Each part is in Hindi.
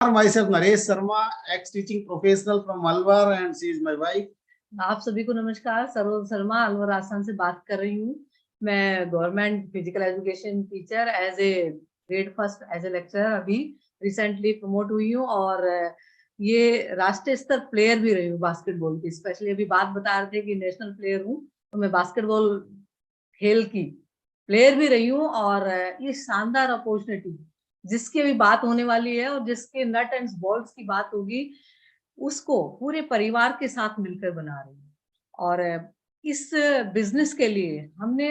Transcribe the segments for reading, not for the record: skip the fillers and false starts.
Myself Naresh Sharma, ex-teaching professional from Alwar, and she is my wife. आप सभी को नमस्कार। सरोज शर्मा अलवर आसाम से बात कर रही हूँ। मैं government physical education teacher as A grade first as a lecturer अभी रिसेंटली प्रमोट हुई हूँ और ये राष्ट्रीय स्तर प्लेयर भी रही हूँ बास्केटबॉल की। स्पेशली अभी बात बता रहे थे कि नेशनल प्लेयर हूँ, तो मैं बास्केटबॉल खेल की प्लेयर भी रही हूँ। और ये शानदार अपॉर्चुनिटी जिसकी अभी बात होने वाली है और जिसके नट एंड बॉल्स की बात होगी, उसको पूरे परिवार के साथ मिलकर बना रही हूँ। और इस बिजनेस के लिए हमने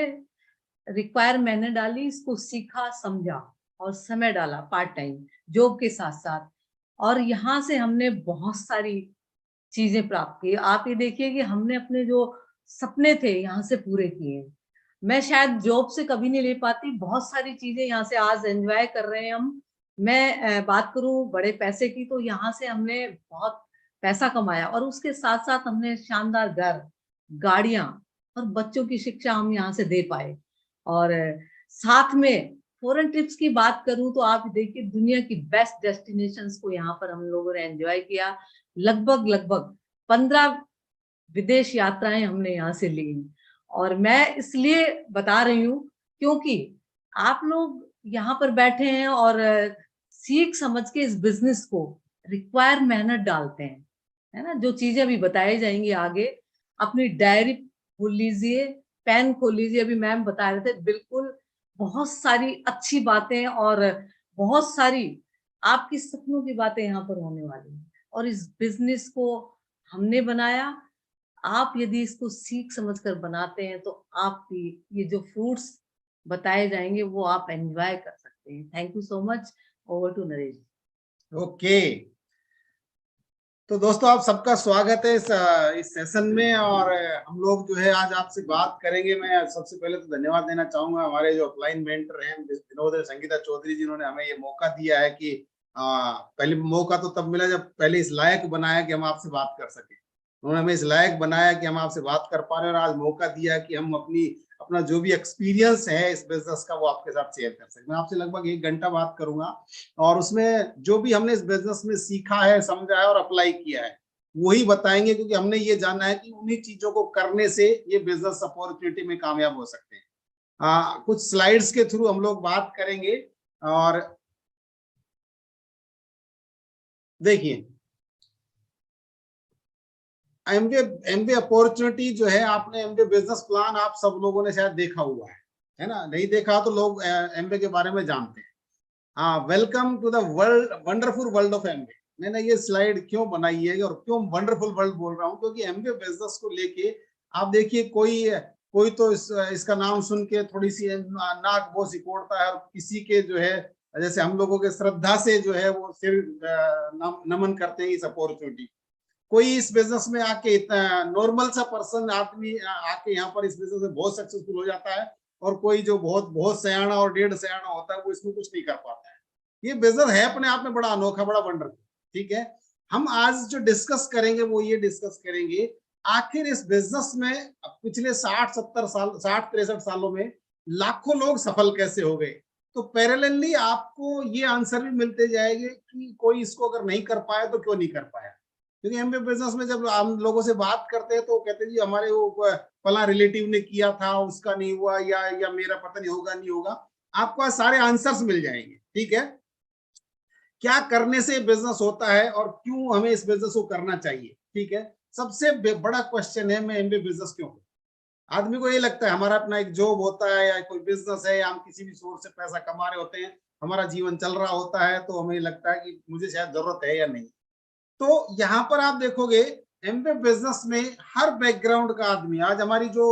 रिक्वायरमेंट डाली, इसको सीखा, समझा और समय डाला पार्ट टाइम जॉब के साथ साथ। और यहाँ से हमने बहुत सारी चीजें प्राप्त की। आप ये देखिए कि हमने अपने जो सपने थे यहाँ से पूरे किए। मैं शायद जॉब से कभी नहीं ले पाती, बहुत सारी चीजें यहाँ से आज एंजॉय कर रहे हैं हम। मैं बात करूं बड़े पैसे की, तो यहाँ से हमने बहुत पैसा कमाया और उसके साथ साथ हमने शानदार घर, गाड़ियां और बच्चों की शिक्षा हम यहाँ से दे पाए। और साथ में फॉरेन ट्रिप्स की बात करूं तो आप देखिए दुनिया की बेस्ट डेस्टिनेशंस को यहाँ पर हम लोगों ने एंजॉय किया। लगभग 15 विदेश यात्राएं हमने यहाँ से ली। और मैं इसलिए बता रही हूँ क्योंकि आप लोग यहाँ पर बैठे हैं और सीख समझ के इस बिजनेस को रिक्वायर मेहनत डालते हैं, है ना। जो चीजें अभी बताई जाएंगी आगे, अपनी डायरी खोल लीजिए, पेन खोल लीजिए। अभी मैम बता रहे थे, बिल्कुल बहुत सारी अच्छी बातें और बहुत सारी आपकी सपनों की बातें यहाँ पर होने वाली हैं। और इस बिजनेस को हमने बनाया। आप यदि इसको सीख समझ कर बनाते हैं तो आपकी ये जो फ्रूट्स बताए जाएंगे वो आप एंजॉय कर सकते हैं। Thank you so much. Over to Naresh. Okay, तो दोस्तों आप सबका स्वागत है इस सेशन में। और हम लोग जो है आज आपसे बात करेंगे। मैं सबसे पहले तो धन्यवाद देना चाहूंगा हमारे जो अपलाइन मेंटर हैं विनोद संगीता चौधरी, जिन्होंने हमें ये मौका दिया है कि पहले मौका तो तब मिला जब पहले इस लायक बनाया कि हम आपसे बात कर सके। उन्होंने हमें इस लायक बनाया कि हम आपसे बात कर पा रहे हैं और आज मौका दिया कि हम अपना जो भी एक्सपीरियंस है इस बिजनेस का वो आपके साथ शेयर कर सकें। मैं आपसे लगभग 1 घंटा बात करूंगा और उसमें जो भी हमने इस बिजनेस में सीखा है, समझा है और अप्लाई किया है वही बताएंगे, क्योंकि हमने ये जाना है कि उन्हीं चीजों को करने से ये बिजनेस अपॉर्चुनिटी में कामयाब हो सकते हैं। कुछ स्लाइड्स के थ्रू हम लोग बात करेंगे। और देखिए, एमबीए अपॉर्चुनिटी जो है, आपने एमबीए बिजनेस प्लान आप सब लोगों ने शायद देखा हुआ है ना। नहीं देखा तो लोग एमबीए के बारे में जानते हैं। हाँ, welcome to the world, wonderful world of MBA. मैंने ये स्लाइड क्यों बनाई है और क्यों वंडरफुल वर्ल्ड बोल रहा हूँ, क्योंकि एमबीए बिजनेस को लेके आप देखिए, कोई तो इसका नाम सुन के थोड़ी सी नाक वो सिकोड़ता है और किसी के जो है जैसे हम लोगों के श्रद्धा से जो है वो सिर नमन करते हैं इस अपॉर्चुनिटी। कोई इस बिजनेस में आके इतना नॉर्मल सा पर्सन आदमी आके यहाँ पर इस बिजनेस में बहुत सक्सेसफुल हो जाता है, और कोई जो बहुत बहुत सयाना और डेढ़ सयाना होता है वो इसमें कुछ नहीं कर पाता है। ये बिजनेस है अपने आप में बड़ा अनोखा, बड़ा वंडरफुल। ठीक है, हम आज जो डिस्कस करेंगे वो ये डिस्कस करेंगे आखिर इस बिजनेस में पिछले 60-70 साल, 60-63 सालों में लाखों लोग सफल कैसे हो गए। तो पैरेलली आपको ये आंसर भी मिलते जाएंगे कि कोई इसको अगर नहीं कर पाया तो क्यों नहीं कर पाया। क्योंकि एमबीए बिजनेस में जब हम लोगों से बात करते हैं तो कहते हैं जी हमारे वो फला रिलेटिव ने किया था, उसका नहीं हुआ, या मेरा पता नहीं होगा नहीं होगा। आपको सारे आंसर्स मिल जाएंगे। ठीक है, क्या करने से बिजनेस होता है और क्यों हमें इस बिजनेस को करना चाहिए। ठीक है, सबसे बड़ा क्वेश्चन है, मैं एमबीए बिजनेस क्यों करूं। आदमी को ये लगता है हमारा अपना एक जॉब होता है या कोई बिजनेस है या हम किसी भी सोर्स से पैसा कमा रहे होते हैं, हमारा जीवन चल रहा होता है, तो हमें लगता है कि मुझे शायद जरूरत है या नहीं। तो यहाँ पर आप देखोगे एमबीए बिजनेस में हर बैकग्राउंड का आदमी, आज हमारी जो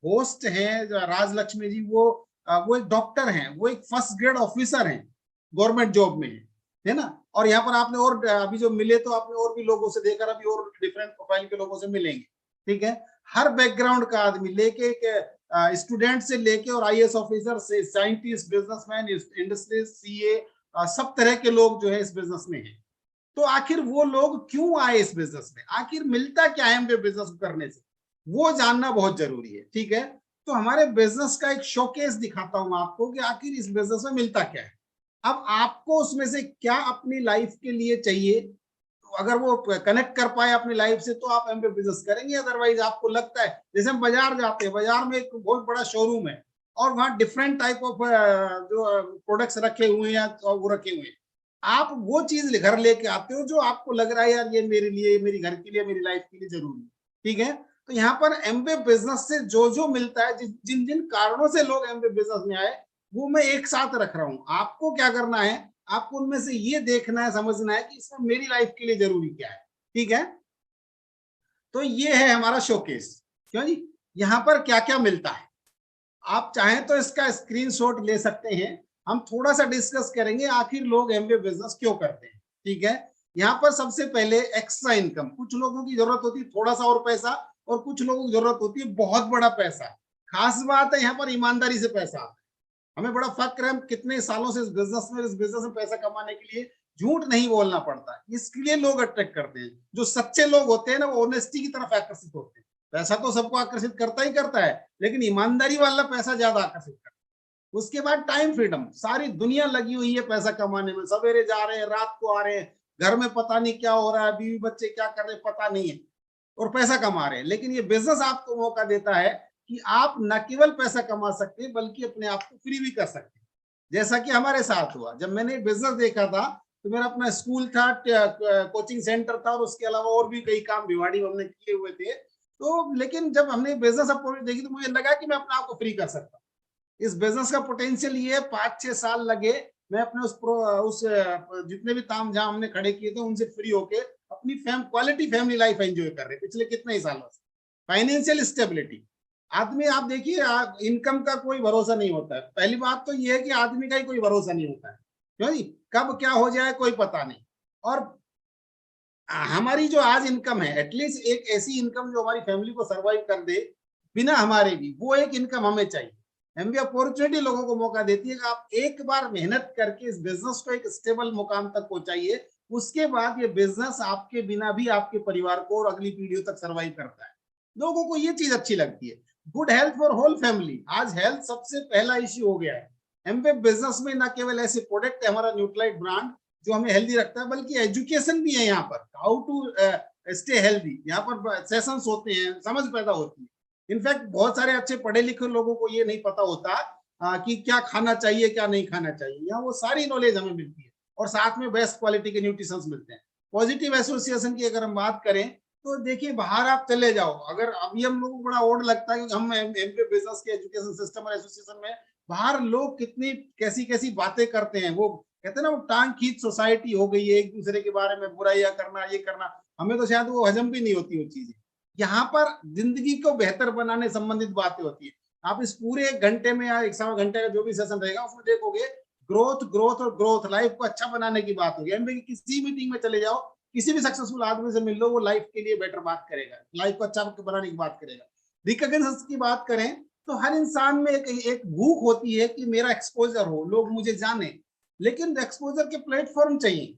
होस्ट है राजलक्ष्मी जी, वो एक डॉक्टर हैं, वो एक फर्स्ट ग्रेड ऑफिसर हैं, गवर्नमेंट जॉब में है ना। और यहाँ पर आपने और अभी जो मिले तो आपने और भी लोगों से देखा, अभी और डिफरेंट प्रोफाइल के लोगों से मिलेंगे। ठीक है, हर बैकग्राउंड का आदमी लेके स्टूडेंट से लेके और आईएएस ऑफिसर से साइंटिस्ट, बिजनेसमैन, इंडस्ट्री, सीए, सब तरह के लोग जो है इस बिजनेस में है। तो आखिर वो लोग क्यों आए इस बिजनेस में, आखिर मिलता क्या है एमबीए बिजनेस करने से, वो जानना बहुत जरूरी है। ठीक है, तो हमारे बिजनेस का एक शोकेस दिखाता हूं आपको कि आखिर इस बिजनेस में मिलता क्या है। अब आपको उसमें से क्या अपनी लाइफ के लिए चाहिए, तो अगर वो कनेक्ट कर पाए अपनी लाइफ से तो आप एमबीए बिजनेस करेंगे। अदरवाइज आपको लगता है, जैसे हम बाजार जाते हैं, बाजार में एक बहुत बड़ा शोरूम है और वहां डिफरेंट टाइप ऑफ जो प्रोडक्ट्स रखे हुए हैं वो रखे हुए हैं, आप वो चीज घर लेके आते हो जो आपको लग रहा है यार ये मेरे लिए, मेरी घर के लिए, मेरी लाइफ के लिए जरूरी है। ठीक है, तो यहाँ पर एमबीए बिजनेस से जो जो मिलता है, जिन जिन कारणों से लोग एमबीए बिजनेस में आए, वो मैं एक साथ रख रहा हूं। आपको क्या करना है, आपको उनमें से ये देखना है, समझना है कि इसमें मेरी लाइफ के लिए जरूरी क्या है। ठीक है, तो ये है हमारा शोकेस। क्यों जी, यहाँ पर क्या क्या मिलता है, आप चाहें तो इसका स्क्रीनशॉट ले सकते हैं। हम थोड़ा सा डिस्कस करेंगे आखिर लोग एमबीए बिजनेस क्यों करते हैं। ठीक है, यहाँ पर सबसे पहले एक्स्ट्रा इनकम। कुछ लोगों की जरूरत होती है थोड़ा सा और पैसा, और कुछ लोगों की जरूरत होती है बहुत बड़ा पैसा। खास बात है यहाँ पर ईमानदारी से पैसा आता है। हमें बड़ा फक्र है, हम कितने सालों से इस बिजनेस में पैसा कमाने के लिए झूठ नहीं बोलना पड़ता, इसलिए लोग अट्रैक्ट करते हैं। जो सच्चे लोग होते हैं ना, वो ऑनेस्टी की तरफ आकर्षित होते हैं। पैसा तो सबको आकर्षित करता ही करता है, लेकिन ईमानदारी वाला पैसा ज्यादा आकर्षित करता है। उसके बाद टाइम फ्रीडम। सारी दुनिया लगी हुई है पैसा कमाने में, सवेरे जा रहे हैं, रात को आ रहे हैं, घर में पता नहीं क्या हो रहा है, बीवी बच्चे क्या कर रहे हैं पता नहीं है, और पैसा कमा रहे हैं। लेकिन ये बिजनेस आपको मौका देता है कि आप न केवल पैसा कमा सकते हैं, बल्कि अपने आप को फ्री भी कर सकते हैं। जैसा कि हमारे साथ हुआ, जब मैंने बिजनेस देखा था तो मेरा अपना स्कूल था, कोचिंग सेंटर था, और उसके अलावा और भी कई काम भिवाड़ी में हमने किए हुए थे। तो लेकिन जब हमने बिजनेस अपॉर्चुनिटी देखी तो मुझे लगा कि मैं अपने आप को फ्री कर सकता हूँ। इस बिजनेस का पोटेंशियल ये है, 5-6 साल लगे, मैं अपने उस जितने भी ताम झाम हमने खड़े किए थे उनसे फ्री होके अपनी क्वालिटी फैमिली लाइफ एंजॉय कर रहे पिछले कितने ही सालों से। Financial stability. आदमी, आप देखिए, इनकम का कोई भरोसा नहीं होता है। पहली बात तो ये है कि आदमी का ही कोई भरोसा नहीं होता है। क्यों जी, कब क्या हो जाए कोई पता नहीं। और हमारी जो आज इनकम है, एटलीस्ट एक ऐसी इनकम जो हमारी फैमिली को सरवाइव कर दे बिना हमारे भी, वो एक इनकम हमें चाहिए। एमबीए अपॉर्चुनिटी लोगों को मौका देती है कि आप एक बार मेहनत करके इस बिजनेस को एक स्टेबल मुकाम तक पहुंचाइए। उसके बाद ये बिजनेस आपके बिना भी आपके परिवार को और अगली पीढ़ियों तक सरवाइव करता है। लोगों को ये चीज अच्छी लगती है। Good health for whole family. आज हेल्थ सबसे पहला इश्यू हो गया है। एमबीए बिजनेस में न केवल ऐसे प्रोडक्ट है हमारा न्यूट्रालाइट ब्रांड जो हमें हेल्दी रखता है, बल्कि एजुकेशन भी है। यहाँ पर हाउ टू स्टे हेल्दी, यहाँ पर सेशंस होते हैं, समझ पैदा होती है। इनफैक्ट बहुत सारे अच्छे पढ़े लिखे लोगों को ये नहीं पता होता कि क्या खाना चाहिए क्या नहीं खाना चाहिए। यहाँ वो सारी नॉलेज हमें मिलती है, और साथ में बेस्ट क्वालिटी के न्यूट्रिशंस मिलते हैं। पॉजिटिव एसोसिएशन की अगर हम बात करें तो देखिए, बाहर आप चले जाओ, अगर अभी हम लोगों को बड़ा ओड लगता है कि हम एमपी बिजनेस के एजुकेशन सिस्टम और एसोसिएशन में, बाहर लोग कितनी कैसी कैसी बातें करते हैं। वो कहते हैं ना, वो टांग खींच सोसाइटी हो गई है, एक दूसरे के बारे में बुराइयां करना, ये करना। हमें तो शायद वो हजम भी नहीं होती वो चीजें। यहाँ पर जिंदगी को बेहतर बनाने संबंधित बातें होती है। आप इस पूरे 1 घंटे में या 1.25 घंटे का जो भी सेशन रहेगा उसमें देखोगे, ग्रोथ ग्रोथ और ग्रोथ, लाइफ को अच्छा बनाने की बात होगी। एमबीए की किसी मीटिंग में चले जाओ, किसी भी सक्सेसफुल आदमी से मिल लो, वो लाइफ के लिए बेटर बात करेगा, लाइफ को अच्छा बनाने की बात करेगा। रिकॉग्निशन की बात करें तो हर इंसान में एक भूख होती है कि मेरा एक्सपोजर हो, लोग मुझे जाने। लेकिन एक्सपोजर के प्लेटफॉर्म चाहिए।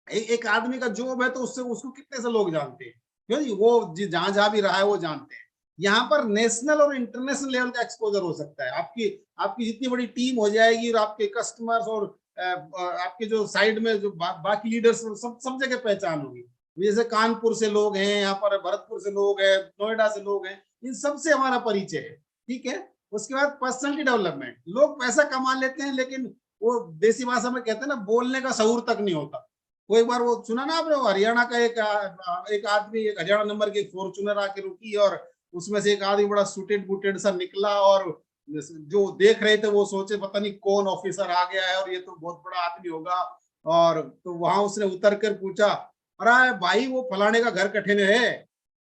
एक आदमी का जॉब है तो उससे उसको कितने से लोग जानते हैं, क्यों जी, वो जहां जहां भी रहा है वो जानते हैं। यहाँ पर नेशनल और इंटरनेशनल लेवल का एक्सपोजर हो सकता है। आपकी आपकी जितनी बड़ी टीम हो जाएगी और आपके कस्टमर्स और आपके जो साइड में जो बाकी लीडर्स, सब सब जगह पहचान होगी। जैसे कानपुर से लोग हैं, यहाँ पर भरतपुर से लोग हैं, नोएडा से लोग हैं, इन सबसे हमारा परिचय है। ठीक है, उसके बाद पर्सनैलिटी डेवलपमेंट। लोग पैसा कमा लेते हैं, लेकिन वो देसी भाषा में कहते हैं ना, बोलने का शऊर तक नहीं होता। वो एक बार वो सुना ना आपने, हरियाणा का एक आदमी, एक हरियाणा नंबर की फॉर्चूनर आके रुकी, और उसमें से एक आदमी बड़ा सूटेड बूटेड सा निकला, और जो देख रहे थे वो सोचे पता नहीं कौन ऑफिसर आ गया है और ये तो बहुत बड़ा आदमी होगा। और तो वहां उसने उतर कर पूछा, अरे भाई वो फलाने का घर कठिन है।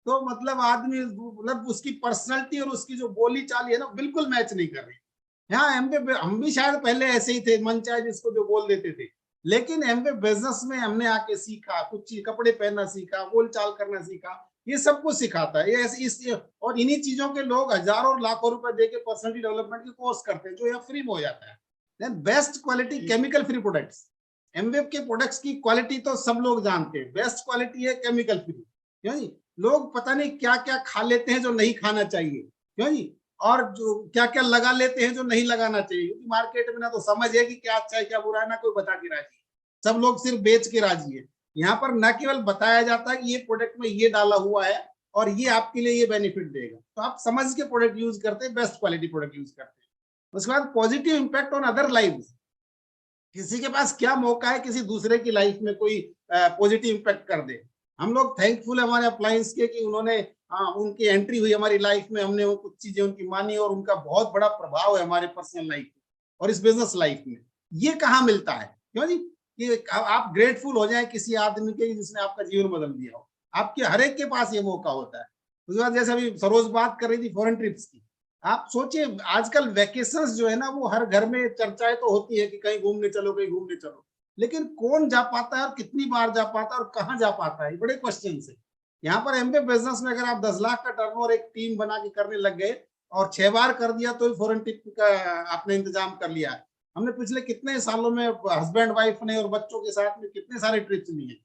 तो मतलब आदमी, मतलब उसकी पर्सनैलिटी और उसकी जो बोली चाली है ना, बिल्कुल मैच नहीं कर रही। हाँ, एमबीए हम भी शायद पहले ऐसे ही थे, मन चाहे जिसको जो बोल देते थे। लेकिन एमबीए बिजनेस में हमने आके सीखा, कुछ कपड़े पहनना सीखा, बोल चाल करना सीखा। ये सब कुछ सिखाता है ये और इन्हीं चीजों के लोग हजारों लाखों रुपए देके पर्सनैलिटी डेवलपमेंट के कोर्स करते हैं, जो यहाँ फ्री में हो जाता है। Then best quality chemical free products. MBA के प्रोडक्ट्स की क्वालिटी तो सब लोग जानते हैं, बेस्ट क्वालिटी है केमिकल फ्री। क्यों जी, लोग पता नहीं क्या क्या खा लेते हैं जो नहीं खाना चाहिए। क्यों जी, और जो क्या क्या लगा लेते हैं जो नहीं लगाना चाहिए, क्योंकि मार्केट में ना तो समझ है कि क्या अच्छा है क्या बुरा है, ना कोई बता के राजी है, सब लोग सिर्फ बेच के राजी है। यहाँ पर न केवल बताया जाता है कि ये प्रोडक्ट में ये डाला हुआ है और ये आपके लिए ये बेनिफिट देगा, तो आप समझ के प्रोडक्ट यूज करते हैं, बेस्ट क्वालिटी प्रोडक्ट यूज करते हैं। उसके बाद positive impact on other life, किसी के पास क्या मौका है किसी दूसरे की लाइफ में कोई पॉजिटिव इंपैक्ट कर दे। हम लोग थैंकफुल है हमारे अप्लायंस के कि उन्होंने उनकी एंट्री हुई हमारी लाइफ में, हमने वो कुछ चीजें उनकी मानी और उनका बहुत बड़ा प्रभाव है हमारे पर्सनल लाइफ में और इस बिजनेस लाइफ में। ये कहाँ मिलता है, क्यों जी, कि आप ग्रेटफुल हो जाए किसी आदमी के जिसने आपका जीवन बदल दिया हो, आपके हर एक के पास ये मौका होता है। उसके बाद जैसे अभी सरोज बात कर रही थी फॉरेन ट्रिप्स की, आप सोचिए आजकल वेकेशंस जो है ना वो हर घर में चर्चाएं तो होती है कि कहीं घूमने चलो कहीं घूमने चलो, लेकिन कौन जा पाता है और कितनी बार जा पाता है और कहाँ जा पाता है, बड़े क्वेश्चन है। यहाँ पर एमबे बिजनेस में अगर आप 10 लाख का टर्नओवर एक टीम बना के करने लग गए और 6 बार कर दिया तो फॉरेन ट्रिप का आपने इंतजाम कर लिया है। हमने पिछले कितने सालों में हस्बैंड वाइफ ने और बच्चों के साथ में कितने सारे ट्रिप्स लिए,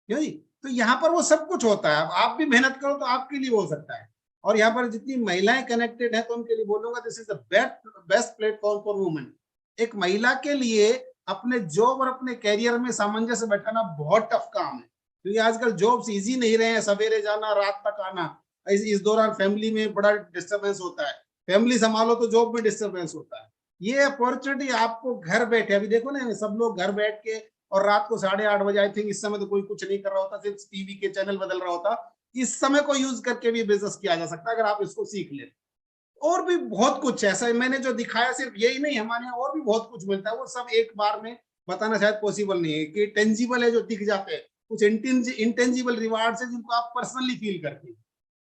क्यों जी, तो यहाँ पर वो सब कुछ होता है। आप भी मेहनत करो तो आपके लिए हो सकता है। और यहाँ पर जितनी महिलाएं कनेक्टेड है तो उनके लिए बोलूंगा this is the best platform for women. एक महिला के लिए अपने जॉब और अपने कैरियर में सामंजस्य बैठाना बहुत टफ काम है, क्योंकि आजकल जॉब्स इजी नहीं रहे हैं, सवेरे जाना रात तक आना, इस दौरान फैमिली में बड़ा डिस्टर्बेंस होता है, फैमिली संभालो तो जॉब में डिस्टर्बेंस होता है। ये अपॉर्चुनिटी आपको घर बैठे, अभी देखो ना सब लोग घर बैठ के और रात को 8:30 बजे, आई थिंक इस समय तो कोई कुछ नहीं कर रहा होता, सिर्फ टीवी के चैनल बदल रहा होता, इस समय को यूज करके भी बिजनेस किया जा सकता है अगर आप इसको सीख ले। और भी बहुत कुछ ऐसा है, मैंने जो दिखाया सिर्फ यही नहीं, हमारे यहाँ और भी बहुत कुछ मिलता है, वो सब एक बार में बताना शायद पॉसिबल नहीं है कि टेंजिबल है जो दिख जाते हैं, कुछ इंटेंजिबल रिवार्ड्स है जिनको आप पर्सनली फील करते हैं,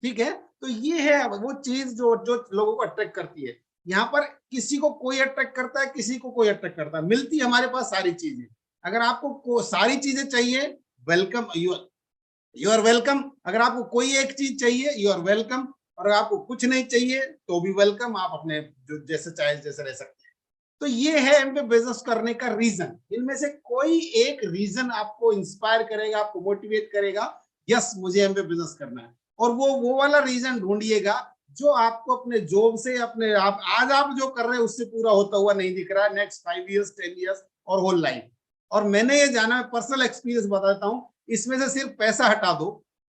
ठीक है। तो ये है वो चीज जो जो लोगों को अट्रैक्ट करती है। यहाँ पर किसी को कोई अट्रैक्ट करता है, किसी को कोई अट्रैक्ट करता है, मिलती है हमारे पास सारी चीजें। अगर आपको सारी चीजें चाहिए, वेलकम, यू आर वेलकम। अगर आपको कोई एक चीज चाहिए, यू आर वेलकम। और अगर आपको कुछ नहीं चाहिए तो भी वेलकम, आप अपने जो जैसे चाहे जैसे रह सकते हैं। तो ये है एमबे बिजनेस करने का रीजन। इनमें से कोई एक रीजन आपको इंस्पायर करेगा, आपको मोटिवेट करेगा, यस मुझे एमबे बिजनेस करना है। और वो वाला रीजन ढूंढिएगा जो आपको अपने जॉब से, अपने आप आज आप जो कर रहे हैं उससे पूरा होता हुआ नहीं दिख रहा है नेक्स्ट 5 इयर्स 10 इयर्स और होल लाइफ। और मैंने ये जाना, पर्सनल एक्सपीरियंस बताता हूँ, इसमें से सिर्फ पैसा हटा दो,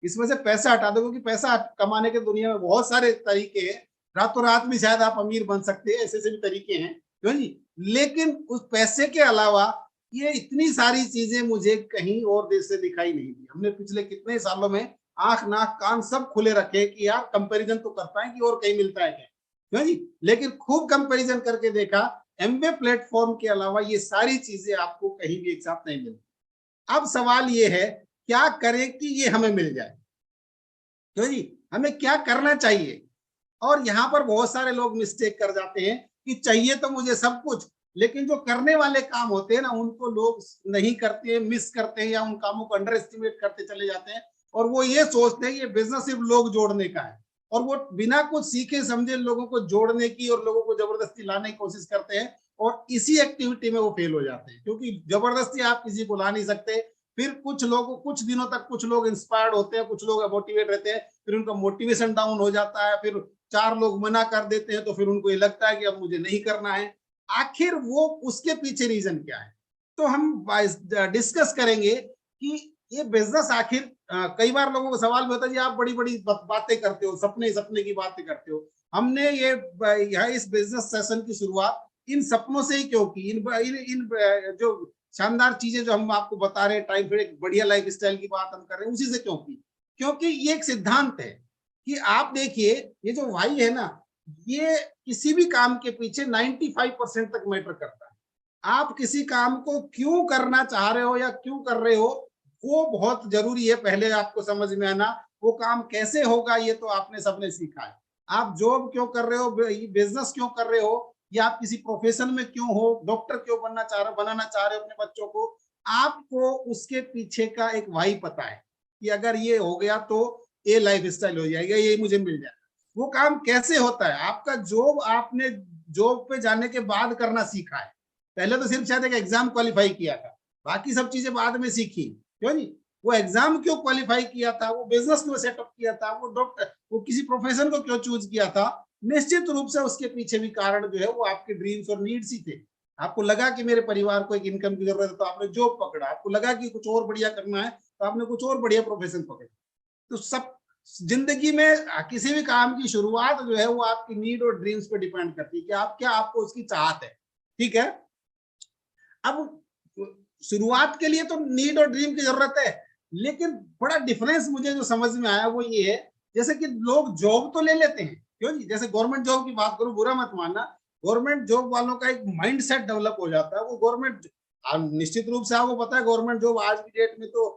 इसमें से पैसा हटा दो, क्योंकि पैसा कमाने के दुनिया में बहुत सारे तरीके हैं, रातों रात में शायद आप अमीर बन सकते हैं, ऐसे भी तरीके हैं, क्यों जी। लेकिन उस पैसे के अलावा ये इतनी सारी चीजें मुझे कहीं और देश से दिखाई नहीं दी। हमने पिछले कितने सालों में आंख नाक कान सब खुले रखे कि यार कंपैरिजन तो कर पाए कि और कहीं मिलता है क्या, क्यों जी। लेकिन खूब कंपैरिजन करके देखा, एमबे प्लेटफॉर्म के अलावा ये सारी चीजें आपको कहीं भी एक साथ नहीं मिलती। अब सवाल ये है क्या करें कि ये हमें मिल जाए, क्यों जी, हमें क्या करना चाहिए। और यहाँ पर बहुत सारे लोग मिस्टेक कर जाते हैं कि चाहिए तो मुझे सब कुछ, लेकिन जो करने वाले काम होते हैं ना उनको लोग नहीं करते हैं, मिस करते हैं, या उन कामों को अंडर एस्टिमेट करते चले जाते हैं। और वो ये सोचते हैं ये बिजनेस सिर्फ लोग जोड़ने का है, और वो बिना कुछ सीखे समझे लोगों को जोड़ने की और लोगों को जबरदस्ती लाने की कोशिश करते हैं, और इसी एक्टिविटी में वो फेल हो जाते हैं, क्योंकि जबरदस्ती आप किसी को ला नहीं सकते। फिर कुछ लोग, कुछ दिनों तक कुछ लोग इंस्पायर्ड होते हैं, कुछ लोग मोटिवेट रहते हैं, फिर उनका मोटिवेशन डाउन हो जाता है, फिर 4 लोग मना कर देते हैं, तो फिर उनको ये लगता है कि अब मुझे नहीं करना है। आखिर वो उसके पीछे रीजन क्या है, तो हम डिस्कस करेंगे कि ये बिजनेस आखिर कई बार लोगों को सवाल भी होता है जी आप बड़ी बड़ी बातें करते हो, सपने सपने की बातें करते हो। हमने ये यहाँ इस बिजनेस सेशन की शुरुआत इन सपनों से ही क्यों की, इन जो शानदार चीजें जो हम आपको बता रहे हैं, टाइम फिर एक बढ़िया लाइफ स्टाइल की बात हम कर रहे हैं, उसी से क्यों की, क्योंकि ये एक सिद्धांत है कि आप देखिए ये जो वाई है ना, ये किसी भी काम के पीछे 95% तक मैटर करता है। आप किसी काम को क्यों करना चाह रहे हो या क्यों कर रहे हो, वो बहुत जरूरी है पहले आपको समझ में आना। वो काम कैसे होगा ये तो आपने सबने सीखा है। आप जॉब क्यों कर रहे हो, बिजनेस क्यों कर रहे हो, या आप किसी प्रोफेशन में क्यों हो, डॉक्टर क्यों बनाना चाह रहे हो अपने बच्चों को, आपको उसके पीछे का एक वाई पता है कि अगर ये हो गया तो ये लाइफ स्टाइल हो जाएगा, ये मुझे मिल जाएगा। वो काम कैसे होता है, आपका जॉब आपने जॉब पे जाने के बाद करना सीखा है। पहले तो सिर्फ शायद एक एग्जाम क्वालिफाई किया था, बाकी सब चीजें बाद में सीखी, क्यों नहीं। वो एग्जाम क्यों क्वालिफाई किया था, वो बिजनेस क्यों सेटअप किया था, वो डॉक्टर, वो किसी प्रोफेशन को क्यों चूज किया था, निश्चित रूप से उसके पीछे भी कारण जो है वो आपके ड्रीम्स और नीड्स ही थे। आपको लगा कि मेरे परिवार को एक इनकम की जरूरत है तो आपने जॉब पकड़ा, आपको लगा कि कुछ और बढ़िया करना है तो आपने कुछ और बढ़िया प्रोफेशन पकड़ा। तो सब जिंदगी में किसी भी काम की शुरुआत जो है वो आपकी नीड और ड्रीम्स पे डिपेंड करती है कि आप क्या, आपको उसकी चाहत है। ठीक है, अब शुरुआत के लिए तो नीड और ड्रीम की जरूरत है, लेकिन बड़ा डिफरेंस मुझे जो समझ में आया वो ये है, जैसे कि लोग जॉब तो ले लेते हैं, क्यों जी, जैसे गवर्नमेंट जॉब की बात करूं, बुरा मत मानना, गवर्नमेंट जॉब वालों का एक माइंडसेट डेवलप हो जाता है। वो गवर्नमेंट, निश्चित रूप से आपको पता है गवर्नमेंट जॉब आज की डेट में तो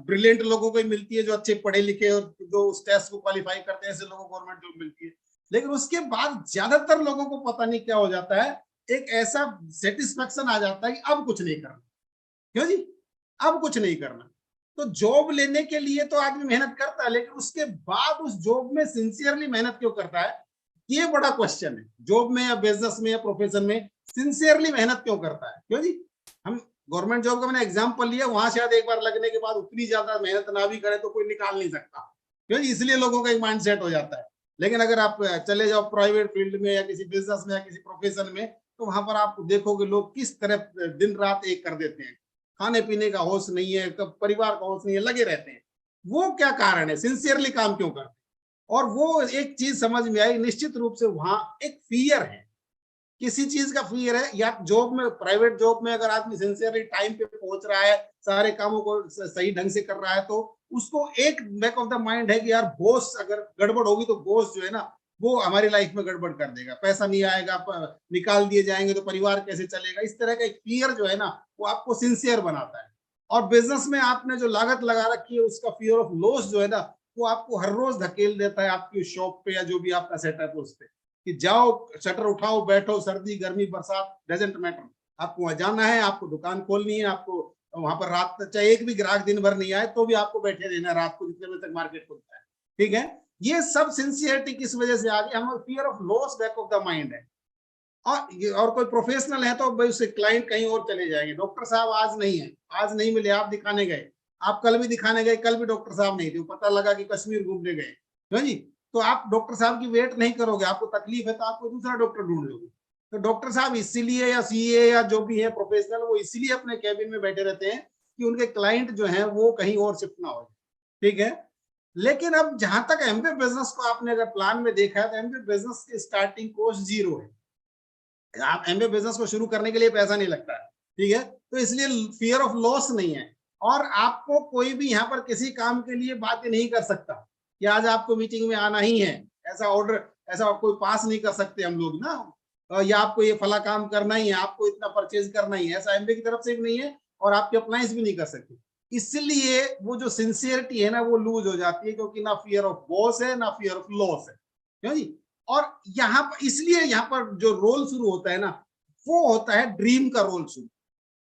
ब्रिलियंट लोगों को ही मिलती है, जो अच्छे पढ़े लिखे और जो उस टेस्ट को क्वालिफाई करते हैं, ऐसे लोगों को गवर्नमेंट जॉब मिलती है। लेकिन उसके बाद ज्यादातर लोगों को पता नहीं क्या हो जाता है, एक ऐसा सेटिस्फेक्शन आ जाता है कि अब कुछ नहीं करना। क्यों जी, अब कुछ नहीं करना। तो जॉब लेने के लिए तो आदमी मेहनत करता है, लेकिन उसके बाद उस जॉब में सिंसियरली मेहनत क्यों करता है, ये बड़ा क्वेश्चन है। जॉब में या बिजनेस में या प्रोफेशन में सिंसियरली मेहनत क्यों करता है? क्यों जी, हम गवर्नमेंट जॉब का मैंने एग्जांपल लिया, वहां शायद एक बार लगने के बाद उतनी ज्यादा मेहनत ना भी करे तो कोई निकाल नहीं सकता। क्यों जी, इसलिए लोगों का एक माइंड सेट हो जाता है। लेकिन अगर आप चले जाओ प्राइवेट फील्ड में या किसी बिजनेस में या किसी प्रोफेशन में, तो वहां पर आप देखोगे लोग किस तरह दिन रात एक कर देते हैं, खाने पीने का होश नहीं है, कब परिवार का होश नहीं है, लगे रहते हैं। वो क्या कारण है, सिंसियरली काम क्यों करते हैं? और वो एक चीज समझ में आई, निश्चित रूप से वहां एक फियर है, किसी चीज का फियर है। या जॉब में, प्राइवेट जॉब में अगर आदमी सिंसियरली टाइम पे पहुंच रहा है, सारे कामों को सही ढंग से कर रहा है, तो उसको एक बैक ऑफ द माइंड है कि यार बॉस अगर गड़बड़ होगी तो बॉस जो है ना वो हमारी लाइफ में गड़बड़ कर देगा, पैसा नहीं आएगा, निकाल दिए जाएंगे तो परिवार कैसे चलेगा। इस तरह का एक फियर जो है ना वो आपको सिंसियर बनाता है। और बिजनेस में आपने जो लागत लगा रखी है उसका फियर ऑफ लॉस जो है ना वो आपको हर रोज धकेल देता है आपकी शॉप पे या जो भी आपका सेटअप है उस पे, कि जाओ शटर उठाओ, बैठो, सर्दी गर्मी बरसात डजेंट मैटर, आपको वहां जाना है, आपको दुकान खोलनी है, आपको वहां पर रात तक, चाहे एक भी ग्राहक दिन भर नहीं आए तो भी आपको बैठे रहना है रात को जितने बजे तक मार्केट खुलता है। ठीक है, ये सब सिंसियरिटी किस वजह से आ गई, हम fear of loss back of the mind है। और कोई प्रोफेशनल है तो भाई उससे क्लाइंट कहीं और चले जाएंगे, डॉक्टर साहब आज नहीं है, आज नहीं मिले, आप दिखाने गए, आप कल भी दिखाने गए, कल भी डॉक्टर साहब नहीं थे, पता लगा कि कश्मीर घूमने गए, है जी, तो आप डॉक्टर साहब की वेट नहीं करोगे, आपको तकलीफ है तो आपको दूसरा डॉक्टर ढूंढ लोगे। तो डॉक्टर साहब इसीलिए, या सीए या जो भी है प्रोफेशनल, वो इसीलिए अपने कैबिन में बैठे रहते हैं कि उनके क्लाइंट जो है वो कहीं और शिफ्ट ना हो। ठीक है, लेकिन अब जहां तक एमबीए बिजनेस को आपने अगर प्लान में देखा है तो एमबीए बिजनेस की स्टार्टिंग कॉस्ट 0 है। आप एमबीए बिजनेस को शुरू करने के लिए पैसा नहीं लगता है। ठीक है, तो इसलिए फियर ऑफ लॉस नहीं है। और आपको कोई भी यहाँ पर किसी काम के लिए बात नहीं कर सकता कि आज आपको मीटिंग में आना ही है, ऐसा ऑर्डर, ऐसा कोई पास नहीं कर सकते हम लोग ना, या आपको ये फला काम करना ही है, आपको इतना परचेज करना ही है, ऐसा एमबीए की तरफ से भी नहीं है और आपके अप्लायंस भी नहीं कर सकते। इसलिए वो जो सिंसियरिटी है ना वो लूज हो जाती है, क्योंकि ना फियर ऑफ बॉस है ना फियर ऑफ लॉस है। क्यों जी, और यहाँ पर इसलिए यहाँ पर जो रोल शुरू होता है ना वो होता है ड्रीम का रोल शुरू।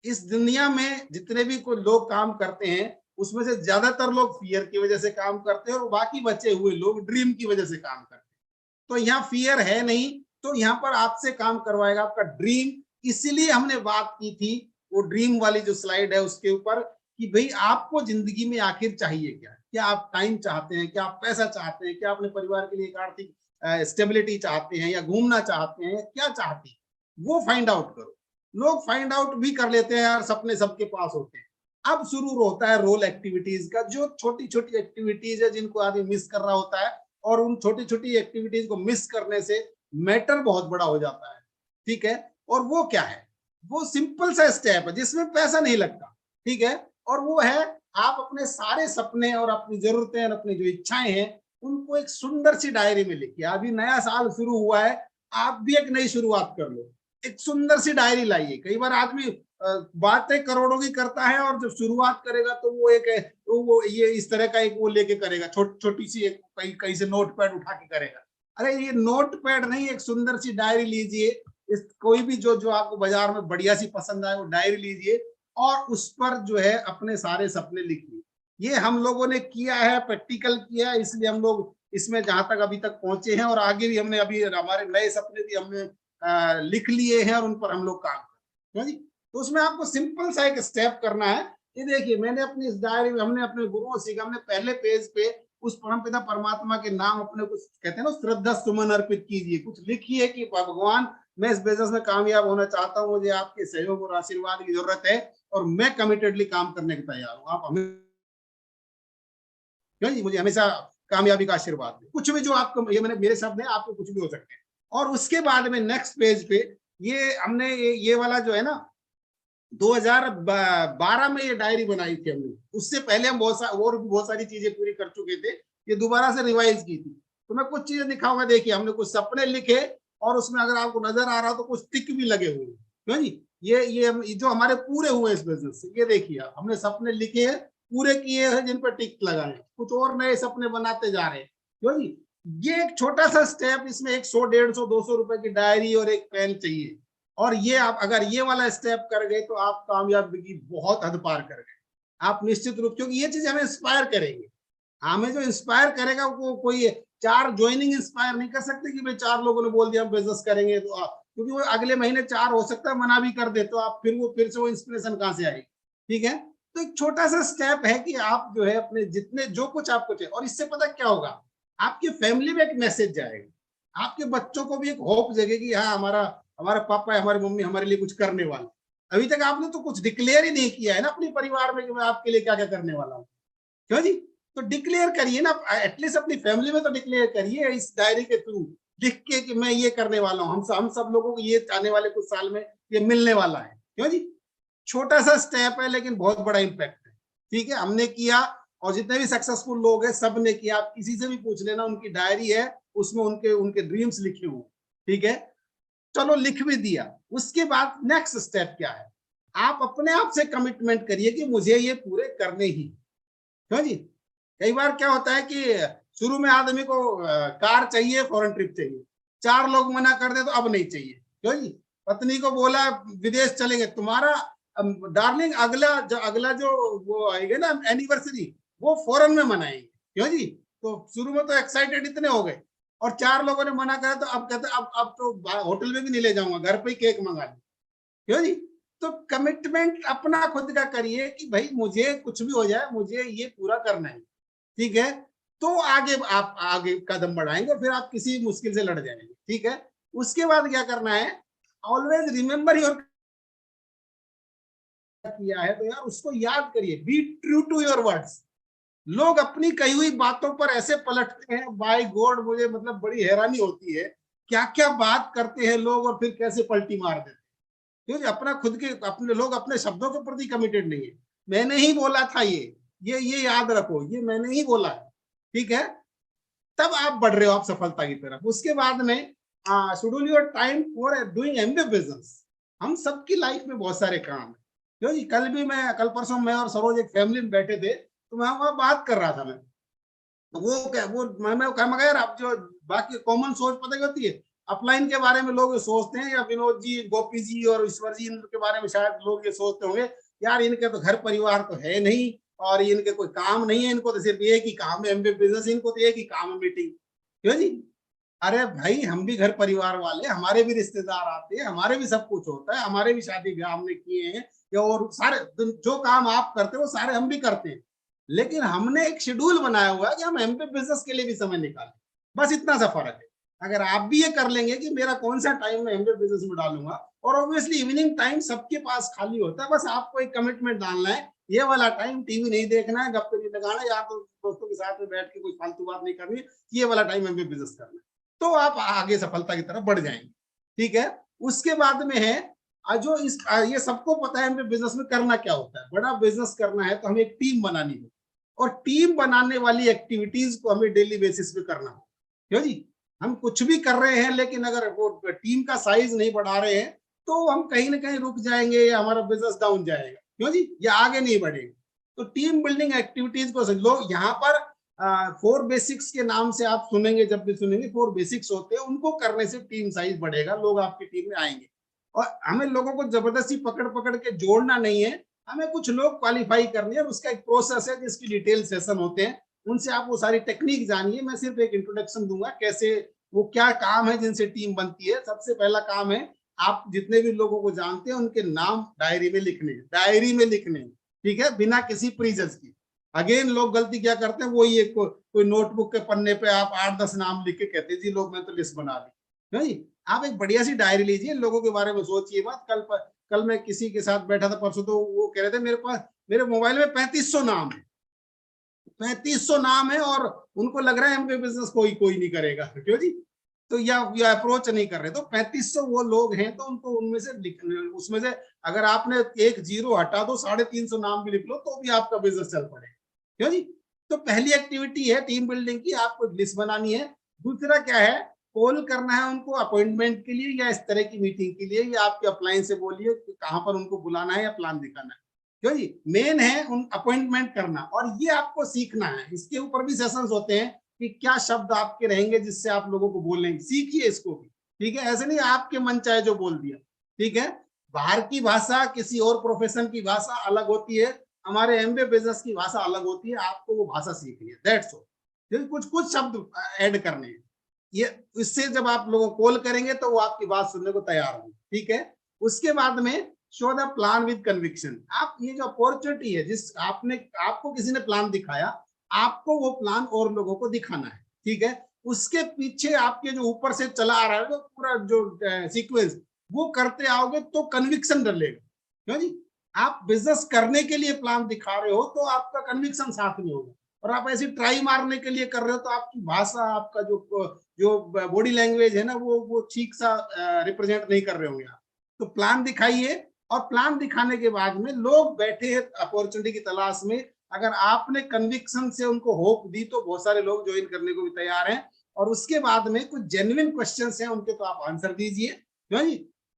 इस दुनिया में जितने भी कोई लोग काम करते हैं उसमें से ज्यादातर लोग फियर की वजह से काम करते हैं और बाकी बचे हुए लोग ड्रीम की वजह से काम करते हैं। तो यहाँ फियर है नहीं, तो यहाँ पर आपसे काम करवाएगा आपका ड्रीम। इसीलिए हमने बात की थी वो ड्रीम वाली जो स्लाइड है उसके ऊपर, कि भाई आपको जिंदगी में आखिर चाहिए क्या, क्या आप टाइम चाहते हैं, क्या आप पैसा चाहते हैं, क्या अपने परिवार के लिए एक आर्थिक स्टेबिलिटी चाहते हैं, या घूमना चाहते हैं, क्या चाहते हैं, वो फाइंड आउट करो। लोग फाइंड आउट भी कर लेते हैं यार, सपने सबके पास होते हैं। अब शुरू होता है रोल एक्टिविटीज का, जो छोटी छोटी एक्टिविटीज है जिनको आदमी मिस कर रहा होता है, और उन छोटी छोटी एक्टिविटीज को मिस करने से मैटर बहुत बड़ा हो जाता है। ठीक है, और वो क्या है, वो सिंपल सा स्टेप है जिसमें पैसा नहीं लगता। ठीक है, और वो है आप अपने सारे सपने और अपनी जरूरतें और अपनी जो इच्छाएं हैं उनको एक सुंदर सी डायरी में लिखिए। अभी नया साल शुरू हुआ है, आप भी एक नई शुरुआत कर लो, एक सुंदर सी डायरी लाइए। कई बार आदमी बातें करोड़ों की करता है और जब शुरुआत करेगा तो वो एक, तो वो ये इस तरह का एक वो लेके करेगा, छोटी सी एक कहीं से नोट पैड उठा के करेगा। अरे ये नोट पैड नहीं, एक सुंदर सी डायरी लीजिए, इस कोई भी जो जो आपको बाजार में बढ़िया सी पसंद आए वो डायरी लीजिए और उस पर जो है अपने सारे सपने लिखिए। ये हम लोगों ने किया है, प्रैक्टिकल किया है, इसलिए हम लोग इसमें जहां तक अभी तक पहुंचे हैं, और आगे भी हमने अभी हमारे नए सपने भी हमने लिख लिए हैं और उन पर हम लोग काम कर रहे हैं। तो उसमें आपको सिंपल सा एक स्टेप करना है। ये देखिए मैंने अपनी इस डायरी में, हमने अपने गुरुओं सीखा, हमने पहले पेज पे उस परमपिता परमात्मा के नाम अपने कुछ कहते हैं ना, श्रद्धा सुमन अर्पित कीजिए, कुछ लिखिए कि भगवान मैं इस बिजनेस में कामयाब होना चाहता हूँ, मुझे आपके सहयोग और आशीर्वाद की जरूरत है और मैं कमिटेडली काम करने के तैयार हूँ। आप हमें क्यों जी, मुझे हमेशा कामयाबी का आशीर्वाद दें। कुछ भी जो आपको, ये मैंने मेरे शब्द हैं, आपको कुछ भी हो सकते हैं। और उसके बाद में नेक्स्ट पेज पे ये हमने ये वाला जो है ना 2012 में ये डायरी बनाई थी हमने। उससे पहले हम बहुत सारी चीजें पूरी कर चुके थे, ये दोबारा से रिवाइज की थी। तो मैं कुछ चीजें दिखाऊंगा, देखिए हमने कुछ सपने लिखे और उसमें अगर आपको नजर आ रहा हो तो कुछ टिक भी लगे हुए हैं। क्यों जी, ये जो हमारे पूरे हुए इस बिजनेस से, ये देखिए हमने सपने लिखे हैं, पूरे किए हैं, जिन पर टिक लगाए, कुछ और नए सपने बनाते जा रहे हैं। क्यों जी, ये एक छोटा सा स्टेप, इसमें 100, 150, 200 रुपए की डायरी और एक पेन चाहिए। और ये आप अगर ये वाला स्टेप कर गए तो आप कामयाबी की बहुत हद पार कर गए, आप निश्चित रूप, क्योंकि ये चीज हमें इंस्पायर करेंगे। हमें जो इंस्पायर करेगा वो कोई 4 ज्वाइनिंग इंस्पायर नहीं कर सकते कि भाई 4 लोगों ने बोल दिया हम बिजनेस करेंगे तो आप, क्योंकि वो अगले महीने 4 हो सकता है मना भी कर दे, तो आप फिर से वो इंस्पिरेशन कहां से आएगी। ठीक है, तो एक छोटा सा स्टेप है कि आप जो है अपने जितने जो कुछ आपको चाहिए, और इससे पता क्या होगा, आपकी फैमिली में एक मैसेज जाएगा, आपके बच्चों को भी एक होप जगेगी, हाँ हमारा हमारा पापा है, हमारी मम्मी हमारे लिए कुछ करने वाले। अभी तक आपने तो कुछ डिक्लेयर ही नहीं किया है ना अपने परिवार में कि मैं आपके लिए क्या क्या करने वाला हूँ। क्यों जी, तो डिक्लेयर करिए ना, एटलीस्ट अपनी फैमिली में तो डिक्लेयर करिए इस डायरी के थ्रू लिख के कि मैं ये करने वाला हूँ, हम सब लोगों को ये आने वाले कुछ साल में ये मिलने वाला है। क्यों जी, छोटा सा स्टेप है लेकिन बहुत बड़ा इंपैक्ट है। ठीक है, हमने किया और जितने भी सक्सेसफुल लोग हैं सब ने किया। आप किसी से भी पूछ लेना, उनकी डायरी है, उसमें उनके उनके ड्रीम्स लिखे हुए। ठीक है, चलो लिख भी दिया, उसके बाद नेक्स्ट स्टेप क्या है, आप अपने आप से कमिटमेंट करिए कि मुझे ये पूरे करने ही। क्यों जी, कई बार क्या होता है कि शुरू में आदमी को कार चाहिए, फॉरेन ट्रिप चाहिए, 4 लोग मना कर दे तो अब नहीं चाहिए। क्यों जी, पत्नी को बोला विदेश चलेंगे, तुम्हारा डार्लिंग अगला जो वो आएगा ना एनिवर्सरी, वो फॉरेन में मनाएंगे। क्यों जी, तो शुरू में तो एक्साइटेड इतने हो गए और 4 लोगों ने मना करा, तो अब कहते अब तो होटल में भी नहीं ले जाऊंगा, घर पे ही केक मंगा ली। क्यों जी, तो कमिटमेंट अपना खुद का करिए कि भाई मुझे कुछ भी हो जाए मुझे ये पूरा करना है। ठीक है, तो आगे आप आगे कदम बढ़ाएंगे, फिर आप किसी मुश्किल से लड़ जाएंगे। ठीक है, उसके बाद क्या करना है, ऑलवेज रिमेंबर योर, किया है तो यार उसको याद करिए, be true to your words. लोग अपनी कही हुई बातों पर ऐसे पलटते हैं, बाय गॉड मुझे मतलब बड़ी हैरानी होती है, क्या क्या बात करते हैं लोग और फिर कैसे पलटी मार देते हैं। क्योंकि अपना खुद के अपने लोग अपने शब्दों के प्रति कमिटेड नहीं है। मैंने ही बोला था ये याद रखो, ये मैंने ही बोला है। ठीक है, तब आप बढ़ रहे हो आप सफलता की तरफ। उसके बाद में schedule your time for doing MBA business. हम सबकी लाइफ में बहुत सारे काम है। क्योंकि कल परसों मैं और सरोज एक फैमिली में बैठे थे, तो मैं वहां बात कर रहा था। मैं तो मैं कहा यार, आप जो बाकी कॉमन सोच पता क्या होती है, अपलाइन के बारे में लोग सोचते हैं, या विनोद जी, गोपी जी और ईश्वर जी इनके बारे में शायद लोग ये सोचते होंगे यार इनके तो घर परिवार तो है नहीं और इनके कोई काम नहीं है, इनको तो सिर्फ एक ही काम है एमबीए बिजनेस, इनको तो एक ही काम है मीटिंग। क्यों जी, अरे भाई हम भी घर परिवार वाले, हमारे भी रिश्तेदार आते हैं, हमारे भी सब कुछ होता है, हमारे भी शादी ब्याह हमने किए हैं, या और सारे जो काम आप करते हो वो सारे हम भी करते हैं। लेकिन हमने एक शेड्यूल बनाया हुआ है कि हम एमबीए बिजनेस के लिए भी समय निकालें, बस इतना सा फर्क है। अगर आप भी ये कर लेंगे कि मेरा कौन सा टाइम मैं एमबीए बिजनेस में डालूंगा, और ऑब्वियसली इवनिंग टाइम सबके पास खाली होता है, बस आपको एक कमिटमेंट डालना है, ये वाला टाइम टीवी नहीं देखना है, गप्पे नहीं लगाना, या तो दोस्तों के साथ में बैठ के कोई फालतू बात नहीं करनी, ये वाला टाइम एमबीए बिजनेस करना है, तो आप आगे सफलता की तरफ बढ़ जाएंगे। ठीक है, उसके बाद में है ये सबको पता है हमें बिजनेस में करना क्या होता है। बड़ा बिजनेस करना है तो हमें एक टीम बनानी है, और टीम बनाने वाली एक्टिविटीज को हमें डेली बेसिस पे करना हो। क्यों जी, हम कुछ भी कर रहे हैं लेकिन अगर वो टीम का साइज नहीं बढ़ा रहे हैं तो हम कहीं ना कहीं रुक जाएंगे या हमारा बिजनेस डाउन जाएगा। क्यों जी, ये आगे नहीं बढ़ेगा। तो टीम बिल्डिंग एक्टिविटीज को लोग यहाँ पर 4 बेसिक्स के नाम से आप सुनेंगे, जब भी सुनेंगे 4 बेसिक्स होते हैं, उनको करने से टीम साइज बढ़ेगा, लोग आपकी टीम में आएंगे। और हमें लोगों को जबरदस्ती पकड़ पकड़ के जोड़ना नहीं है, हमें कुछ लोग क्वालिफाई करने हैं, उसका एक प्रोसेस है जिसकी डिटेल सेशन होते हैं, उनसे आप वो सारी टेक्निक जानिए। मैं सिर्फ एक इंट्रोडक्शन दूंगा कैसे वो क्या काम है जिनसे टीम बनती है। सबसे पहला काम है, आप जितने भी लोगों को जानते हैं उनके नाम डायरी में लिखने, डायरी में लिखने। ठीक है, बिना किसी प्रीजस की। अगेन लोग गलती क्या करते हैं, वही एक कोई नोटबुक के पन्ने पे आप 8-10 नाम लिख के कहते हैं जी लोग मैं तो लिस्ट बना ली नहीं। आप एक बढ़िया सी डायरी लीजिए, लोगों के बारे में सोचिए मत। कल मैं किसी के साथ बैठा था परसों, तो वो कह रहे थे मेरे मोबाइल में 3500 नाम है, 3500 नाम है, और उनको लग रहा है एमबीए बिजनेस कोई नहीं करेगा। क्यों जी? तो या अप्रोच नहीं कर रहे। तो 3500 वो लोग हैं, तो उनको उनमें से उसमें से अगर आपने एक जीरो हटा दो, 350 नाम भी लिख लो, तो भी आपका बिजनेस चल पड़ेगा। क्यों जी? तो पहली एक्टिविटी है टीम बिल्डिंग की, आपको लिस्ट बनानी है। दूसरा क्या है, कॉल करना है उनको अपॉइंटमेंट के लिए या इस तरह की मीटिंग के लिए, या आपके अपलाइन से बोलिए कि कहां पर उनको बुलाना है या प्लान दिखाना है। क्यों जी? मेन है उन अपॉइंटमेंट करना, और ये आपको सीखना है। इसके ऊपर भी सेशंस होते हैं कि क्या शब्द आपके रहेंगे जिससे आप लोगों को बोलेंगे, सीखिए इसको भी। ठीक है, ऐसे नहीं आपके मन चाहे जो बोल दिया। ठीक है, बाहर की भाषा, किसी और प्रोफेशन की भाषा अलग होती है, हमारे एमबीए बिजनेस की भाषा अलग होती है। आपको वो भाषा सीखनी है, दैट्स ऑल। कुछ कुछ शब्द ऐड करने हैं। ये इससे जब आप लोगों को कॉल करेंगे तो वो आपकी बात सुनने को तैयार होंगे। ठीक है, उसके बाद में show the plan with conviction. आप ये जो अपॉर्चुनिटी है, जिस आपको किसी ने प्लान दिखाया, आपको वो प्लान और लोगों को दिखाना है। ठीक है, उसके पीछे आपके जो ऊपर से चला आ रहा है, तो पूरा जो सीक्वेंस वो करते आओगे तो कन्विक्शन डलेगा। क्यों जी? आप बिजनेस करने के लिए प्लान दिखा रहे हो तो आपका कन्विक्शन साथ में होगा, और आप ऐसी ट्राई मारने के लिए कर रहे हो तो आपकी भाषा, आपका जो बॉडी लैंग्वेज है ना, वो ठीक सा रिप्रेजेंट नहीं कर रहे होंगे आप। तो प्लान दिखाइए, और प्लान दिखाने के बाद में लोग बैठे हैं अपॉर्चुनिटी की तलाश में। अगर आपने कन्विक्शन से उनको होप दी तो बहुत सारे लोग ज्वाइन करने को भी तैयार हैं। और उसके बाद में कुछ जेन्युइन क्वेश्चंस हैं उनके, तो आप आंसर दीजिए। क्यों जी?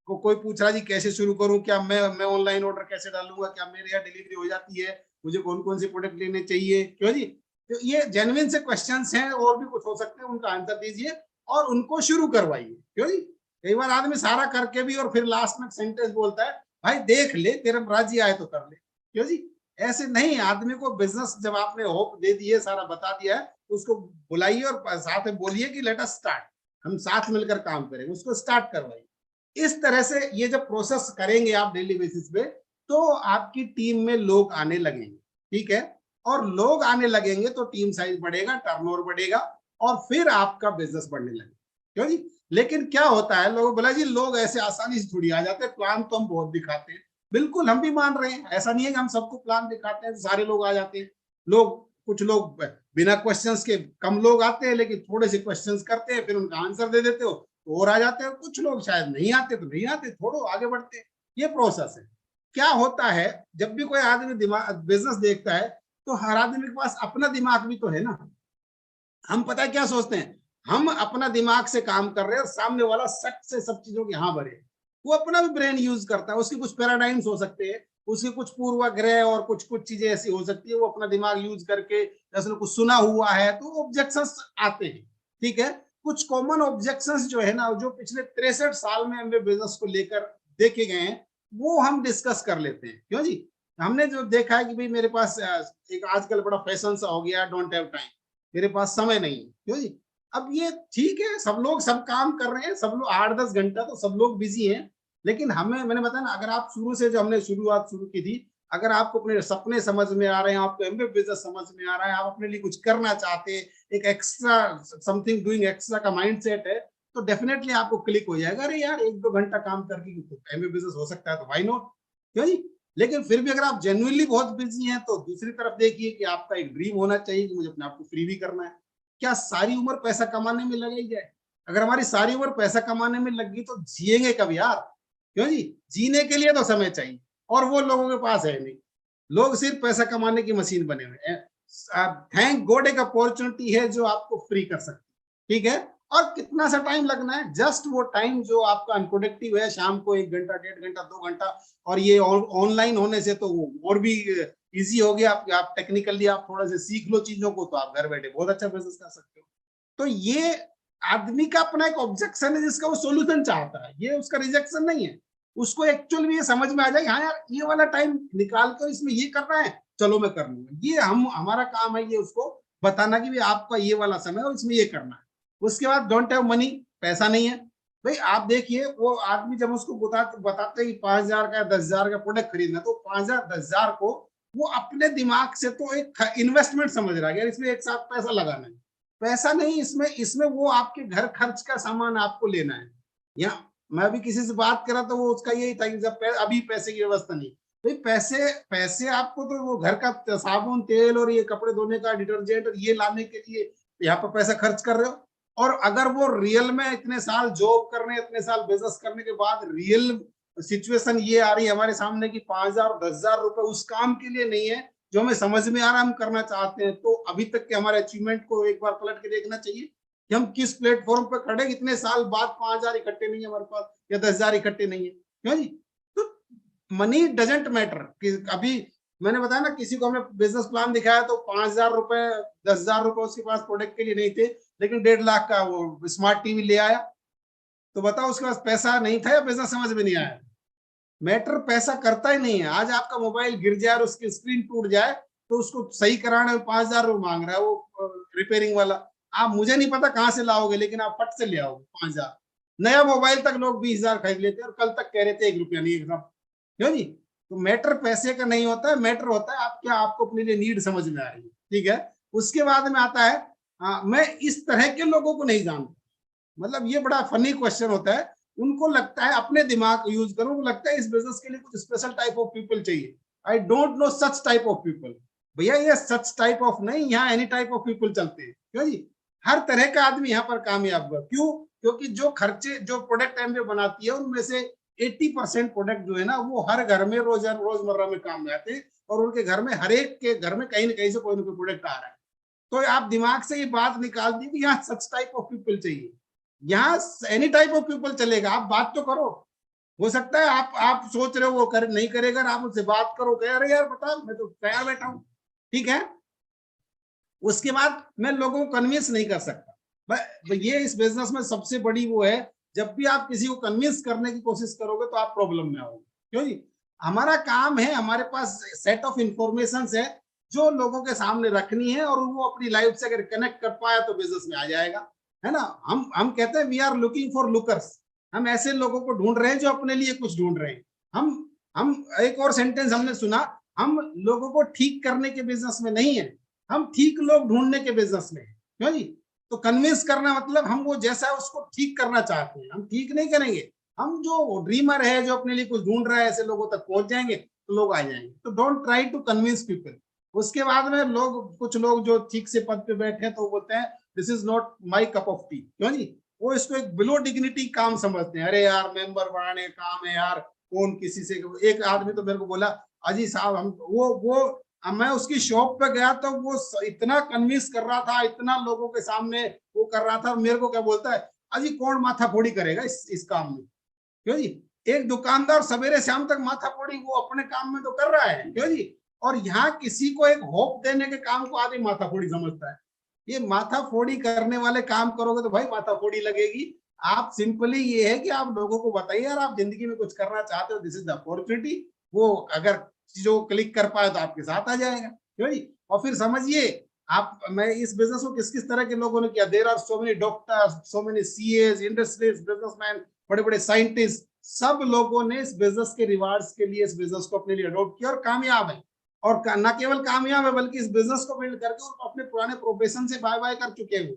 कोई पूछ रहा जी कैसे शुरू करूं, क्या मैं ऑनलाइन ऑर्डर कैसे डालूंगा, क्या मेरे यहाँ डिलीवरी हो जाती है, मुझे कौन कौन से प्रोडक्ट लेने चाहिए। क्यों जी? तो ये जेन्युइन से क्वेश्चंस हैं, और भी कुछ हो सकते हैं, उनका आंसर दीजिए और उनको शुरू करवाइए। क्यों जी? कई बार आदमी सारा करके भी और फिर लास्ट में सेंटेंस बोलता है, भाई देख ले, तेरे राजी आए तो कर ले। क्यों जी? ऐसे नहीं। आदमी को बिजनेस जब आपने होप दे दी है, सारा बता दिया है, तो उसको बुलाइए और साथ में बोलिए कि लेट अस स्टार्ट, हम साथ मिलकर काम करेंगे, उसको स्टार्ट करवाइए। इस तरह से ये जब प्रोसेस करेंगे आप डेली बेसिस पे, तो आपकी टीम में लोग आने लगेंगे। ठीक है, और लोग आने लगेंगे तो टीम साइज बढ़ेगा, टर्नओवर बढ़ेगा, और फिर आपका बिजनेस बढ़ने लगेगा। क्यों जी? लेकिन क्या होता है, लोगों बोला जी लोग ऐसे आसानी से थोड़ी आ जाते हैं, प्लान तो हम बहुत दिखाते हैं। बिल्कुल, हम भी मान रहे हैं, ऐसा नहीं है कि हम सबको प्लान दिखाते हैं तो सारे लोग आ जाते हैं। कुछ लोग बिना क्वेश्चंस के, कम लोग आते हैं, लेकिन थोड़े से क्वेश्चंस करते हैं, फिर उनका आंसर दे देते हो तो और आ जाते हैं। कुछ लोग शायद नहीं आते तो नहीं आते, थोड़ो आगे बढ़ते हैं। ये प्रोसेस है। क्या होता है, जब भी कोई आदमी दिमाग बिजनेस देखता है, तो हर आदमी के पास अपना दिमाग भी तो है ना। हम पता है क्या सोचते हैं, हम अपना दिमाग से काम कर रहे हैं, और सामने वाला सट से सब चीजों की हाँ भरे। वो अपना भी ब्रेन यूज करता है, उसके कुछ पैराडाइम्स हो सकते हैं, उसके कुछ पूर्वाग्रह और कुछ कुछ चीजें ऐसी हो सकती है, वो अपना दिमाग यूज करके, जैसे कुछ सुना हुआ है तो ऑब्जेक्शंस आते हैं। ठीक है, कुछ कॉमन ऑब्जेक्शंस जो है ना, जो पिछले 63 साल में हमने बिजनेस को लेकर देखे गए हैं, वो हम डिस्कस कर लेते हैं। क्यों जी? हमने जो देखा है कि भाई मेरे पास एक आजकल बड़ा फैशन सा हो गया, डोंट हैव टाइम, मेरे पास समय नहीं है। क्यों जी? अब ये ठीक है, सब लोग सब काम कर रहे हैं, सब लोग 8-10 घंटा तो सब लोग बिजी हैं। लेकिन मैंने बताया ना, अगर आप शुरू से, जो हमने शुरुआत शुरू की थी, अगर आपको अपने सपने समझ में आ रहे हैं, आपको एमबीए बिजनेस समझ में आ रहा है, आप अपने लिए कुछ करना चाहते हैं, एक एक्स्ट्रा समथिंग डूइंग एक्स्ट्रा का माइंडसेट है, तो डेफिनेटली आपको क्लिक हो जाएगा, अरे यार 1-2 घंटा काम करके एमबीए बिजनेस हो सकता है, तो व्हाई नॉट। क्यों जी? लेकिन फिर भी अगर आप जेन्युइनली बहुत बिजी हैं, तो दूसरी तरफ देखिए कि आपका एक ड्रीम होना चाहिए कि मुझे अपने आप को फ्री भी करना है। क्या सारी उम्र पैसा कमाने में लगाई जाए? अगर हमारी सारी उम्र पैसा कमाने में लगी तो जिएंगे कब यार? क्यों जी? जीने के लिए तो समय चाहिए, और वो लोगों के पास है नहीं। लोग सिर्फ पैसा कमाने की मशीन बने हुए हैं। थैंक गॉड एक अपॉर्चुनिटी है जो आपको फ्री कर सकती है। ठीक है, और कितना सा टाइम लगना है, जस्ट वो टाइम जो आपका अनप्रोडक्टिव है, शाम को 1 घंटा, 1.5 घंटा, 2 घंटा, और ये ऑनलाइन होने से तो वो और भी इजी हो गया। आप टेक्निकली आप थोड़ा सा सीख लो चीजों को, तो आप घर बैठे बहुत अच्छा बिजनेस कर सकते हो। तो ये आदमी का अपना एक ऑब्जेक्शन है, जिसका वो सोल्यूशन चाहता है, ये उसका रिजेक्शन नहीं है। उसको एक्चुअल में ये समझ में आ जाए, हाँ यार ये वाला टाइम निकाल कर इसमें ये करना है, चलो मैं कर लूंगा। ये हमारा काम है, ये उसको बताना कि भी आपका ये वाला समय और इसमें ये करना है। उसके बाद डोंट हैव मनी, पैसा नहीं है। भाई आप देखिए, वो आदमी जब उसको बताते कि 5,000 का 10,000 का प्रोडक्ट खरीदना, तो 5,000 10,000 को वो अपने दिमाग से तो एक इन्वेस्टमेंट समझ रहा है यार, इसमें एक साथ पैसा लगाना है। पैसा नहीं, इसमें इसमें वो आपके घर खर्च का सामान आपको लेना है। या मैं अभी किसी से बात कर रहा था, वो उसका यही था कि जब अभी पैसे की व्यवस्था नहीं, भाई पैसे पैसे आपको तो वो घर का साबुन तेल और ये कपड़े धोने का डिटर्जेंट और ये लाने के लिए यहाँ पर पैसा खर्च कर रहे हो। और अगर वो रियल में इतने साल जॉब करने, इतने साल बिजनेस करने के बाद रियल सिचुएशन ये आ रही है हमारे सामने कि 5,000 और 10,000 रुपए उस काम के लिए नहीं है जो हमें समझ में आ रहा है हम करना चाहते हैं, तो अभी तक के हमारे अचीवमेंट को एक बार पलट के देखना चाहिए कि हम किस प्लेटफॉर्म पर खड़े, इतने साल बाद 5,000 इकट्ठे नहीं है हमारे पास या 10,000 इकट्ठे नहीं है। क्यों जी? तो मनी डजेंट मैटर कि अभी मैंने बताया ना, किसी को हमने बिजनेस प्लान दिखाया तो 5,000 रुपए 10,000 रुपए उसके पास प्रोडक्ट के लिए नहीं थे, लेकिन 1.5 लाख का वो स्मार्ट टीवी ले आया। तो बताओ उसके पास पैसा नहीं था या बिजनेस समझ में नहीं आया? मैटर पैसा करता ही नहीं है। आज आपका मोबाइल गिर जाए और उसकी स्क्रीन टूट जाए तो उसको सही कराने में 5,000 रुपये मांग रहा है वो रिपेयरिंग वाला। आप मुझे नहीं पता कहाँ से लाओगे, लेकिन आप फट से ले आओगे 5,000। नया मोबाइल तक लोग 20,000 खरीद लेते हैं और कल तक कह रहे थे 1 रुपया नहीं एकदम। क्यों जी? तो मैटर पैसे का नहीं होता है, मैटर होता है आप क्या आपको अपने लिए नीड समझ में आ रही है। ठीक है, उसके बाद में आता है मैं इस तरह के लोगों को नहीं जानता। मतलब ये बड़ा फनी क्वेश्चन होता है। उनको लगता है, अपने दिमाग यूज करो, उनको लगता है इस बिजनेस के लिए कुछ स्पेशल टाइप ऑफ पीपल चाहिए। I don't know such type of people. भैया ये सच टाइप ऑफ नहीं, यहाँ एनी टाइप ऑफ पीपल चलते हैं। क्यों जी? हर तरह का आदमी यहाँ पर कामयाब हुआ। क्यों? क्योंकि जो खर्चे जो प्रोडक्ट एमवे बनाती है उनमें से 80% प्रोडक्ट जो है ना वो हर घर में रोजमर्रा में काम में आते हैं, और उनके घर में हर एक के घर में कहीं ना कहीं से कोई ना कोई प्रोडक्ट आ रहा है। तो आप दिमाग से ये बात निकाल दी कि यहाँ सच टाइप ऑफ पीपल चाहिए, यहाँ एनी टाइप ऑफ पीपल चलेगा। आप बात तो करो। हो सकता है आप सोच रहे हो वो कर नहीं करेगा, आप उससे बात करो, कह रहे यार बता मैं तो तैयार बैठा हूं। ठीक है, उसके बाद मैं लोगों को कन्विंस नहीं कर सकता। ये इस बिजनेस में सबसे बड़ी वो है, जब भी आप किसी को कन्विंस करने की कोशिश करोगे तो आप प्रॉब्लम में आओगे। क्यों जी? हमारा काम है, हमारे पास सेट ऑफ इंफॉर्मेशन है जो लोगों के सामने रखनी है, और वो अपनी लाइफ से अगर कनेक्ट कर पाया तो बिजनेस में आ जाएगा। है ना? हम कहते हैं we are looking for lookers. हम ऐसे लोगों को ढूंढ रहे हैं जो अपने लिए कुछ ढूंढ रहे हैं। हम एक और सेंटेंस हमने सुना, हम लोगों को ठीक करने के बिजनेस में नहीं है, हम ठीक लोग ढूंढने के बिजनेस में है। क्यों जी? तो कन्विंस करना मतलब हम वो जैसा है उसको ठीक करना चाहते हैं, हम ठीक नहीं करेंगे। हम जो ड्रीमर है जो अपने लिए कुछ ढूंढ रहा है, ऐसे लोगों तक पहुंच जाएंगे तो लोग आ जाएंगे। तो don't try to convince people. उसके बाद में कुछ लोग जो ठीक से पद पे बैठे हैं तो बोलते हैं this is not my cup of T. क्यों जी? वो इसको एक बिलो डिग्निटी काम समझते हैं। अरे यार मेंबर बढ़ाने का काम है यार, कौन किसी से। एक आदमी तो मेरे को बोला, अजी साहब हम वो मैं उसकी शॉप पे गया तो वो इतना कन्विंस कर रहा था, इतना लोगों के सामने वो कर रहा था, मेरे को क्या बोलता है, अजी कौन माथा फोड़ी करेगा इस काम में। क्यों जी? एक दुकानदार सवेरे शाम तक माथा फोड़ी वो अपने काम में तो कर रहा है। क्यों जी? और यहाँ किसी को एक होप देने के काम को आदमी माथा फोड़ी समझता है। ये माथा फोड़ी करने वाले काम करोगे तो भाई माथा फोड़ी लगेगी। आप सिंपली ये है कि आप लोगों को बताइए यार आप जिंदगी में कुछ करना चाहते हो, दिस इज द अपॉर्चुनिटी। वो अगर जो क्लिक कर पाए तो आपके साथ आ जाएगा। क्यों जी? और फिर समझिए आप, मैं इस बिजनेस को किस किस तरह के लोगों ने किया। There are so many doctors, so many CS, industrialist, businessman, बड़े बड़े साइंटिस्ट, सब लोगों ने इस बिजनेस के रिवार्ड्स के लिए इस बिजनेस को अपने लिए अडॉप्ट किया और कामयाब है। और न केवल कामयाब है बल्कि इस बिजनेस को बिल्ड करके और अपने पुराने प्रोफेशन से बाय बाय कर चुके हैं।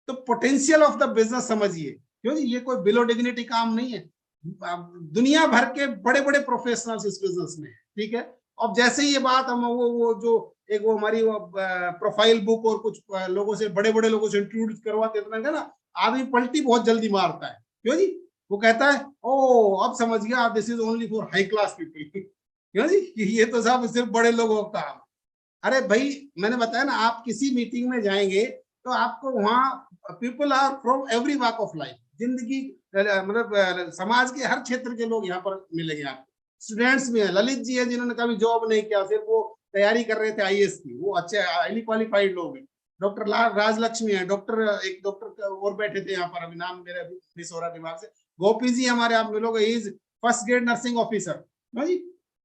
तो पोटेंशियल ऑफ द बिजनेस समझिए। क्यों जी? ये कोई बिलो डिग्निटी काम नहीं है। दुनिया भर के बड़े बड़े प्रोफेशनल्स इस बिजनेस में है। ठीक है, अब जैसे ये बात हम वो जो एक वो हमारी वो प्रोफाइल बुक और कुछ लोगों से, बड़े बड़े लोगों से इंट्रोड्यूस करवाते इतना ना, आदमी पलटी बहुत जल्दी मारता है। क्यों जी? वो कहता है ओ अब समझ गया, this is only for high class people. क्यों जी? ये तो सब सिर्फ बड़े लोगों का काम। अरे भाई मैंने बताया ना, आप किसी मीटिंग में जाएंगे तो आपको वहां people are from every walk of life, जिंदगी मतलब समाज के हर क्षेत्र के लोग यहाँ पर मिलेंगे आपको। स्टूडेंट्स में है, ललित जी है जिन्होंने कभी जॉब नहीं किया, सिर्फ वो तैयारी कर रहे थे आईएएस की, वो अच्छे हाईली क्वालिफाइड लोग हैं। डॉक्टर राजलक्ष्मी है, डॉक्टर एक डॉक्टर और बैठे थे यहाँ पर, अभी नाम मेरा मिस हो रहा दिमाग से। गोपी जी हमारे आप मिलोगे, is first grade nursing officer.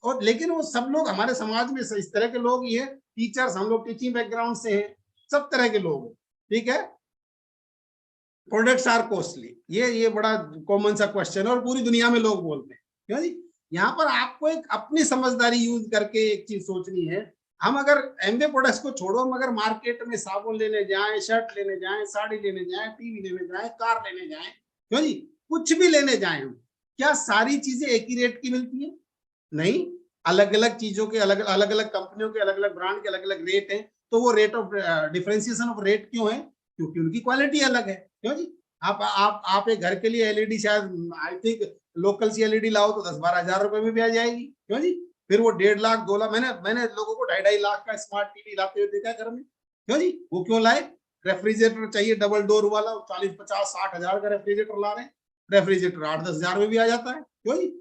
और लेकिन वो सब लोग हमारे समाज में इस तरह के लोग ही है। टीचर्स, हम लोग टीचिंग बैकग्राउंड से हैं, सब तरह के लोग। ठीक है, प्रोडक्ट्स आर कॉस्टली, ये बड़ा कॉमन सा क्वेश्चन है और पूरी दुनिया में लोग बोलते हैं। क्यों जी? यहाँ पर आपको एक अपनी समझदारी यूज करके एक चीज सोचनी है। हम अगर एमवे प्रोडक्ट्स को छोड़ो, हम अगर मार्केट में साबुन लेने जाएं, शर्ट लेने जाएं, साड़ी लेने जाएं, टीवी लेने जाएं, कार लेने जाएं, क्यों जी, कुछ भी लेने जाएं हम, क्या सारी चीजें एक ही रेट की मिलती है? नहीं, अलग अलग चीजों के अलग अलग अलग कंपनियों के अलग अलग ब्रांड के अलग अलग रेट हैं। तो वो rate of differentiation of rate क्यों है? क्योंकि उनकी क्वालिटी अलग है। क्यों जी, आप एक घर के लिए एलईडी शायद आई थिंक लोकल सी एलईडी लाओ तो 10-12 हजार रुपए में भी आ जाएगी। क्यों जी, फिर वो 1.5 लाख 2 लाख, मैंने लोगों को 2.5 लाख का स्मार्ट टीवी लाते हुए देखा है घर में। क्यों जी, वो क्यों लाए? रेफ्रिजरेटर चाहिए डबल डोर वाला, 40-50-60 हजार का रेफ्रिजरेटर ला रहे हैं। रेफ्रिजरेटर 8-10 हजार में भी आ जाता है। क्यों जी,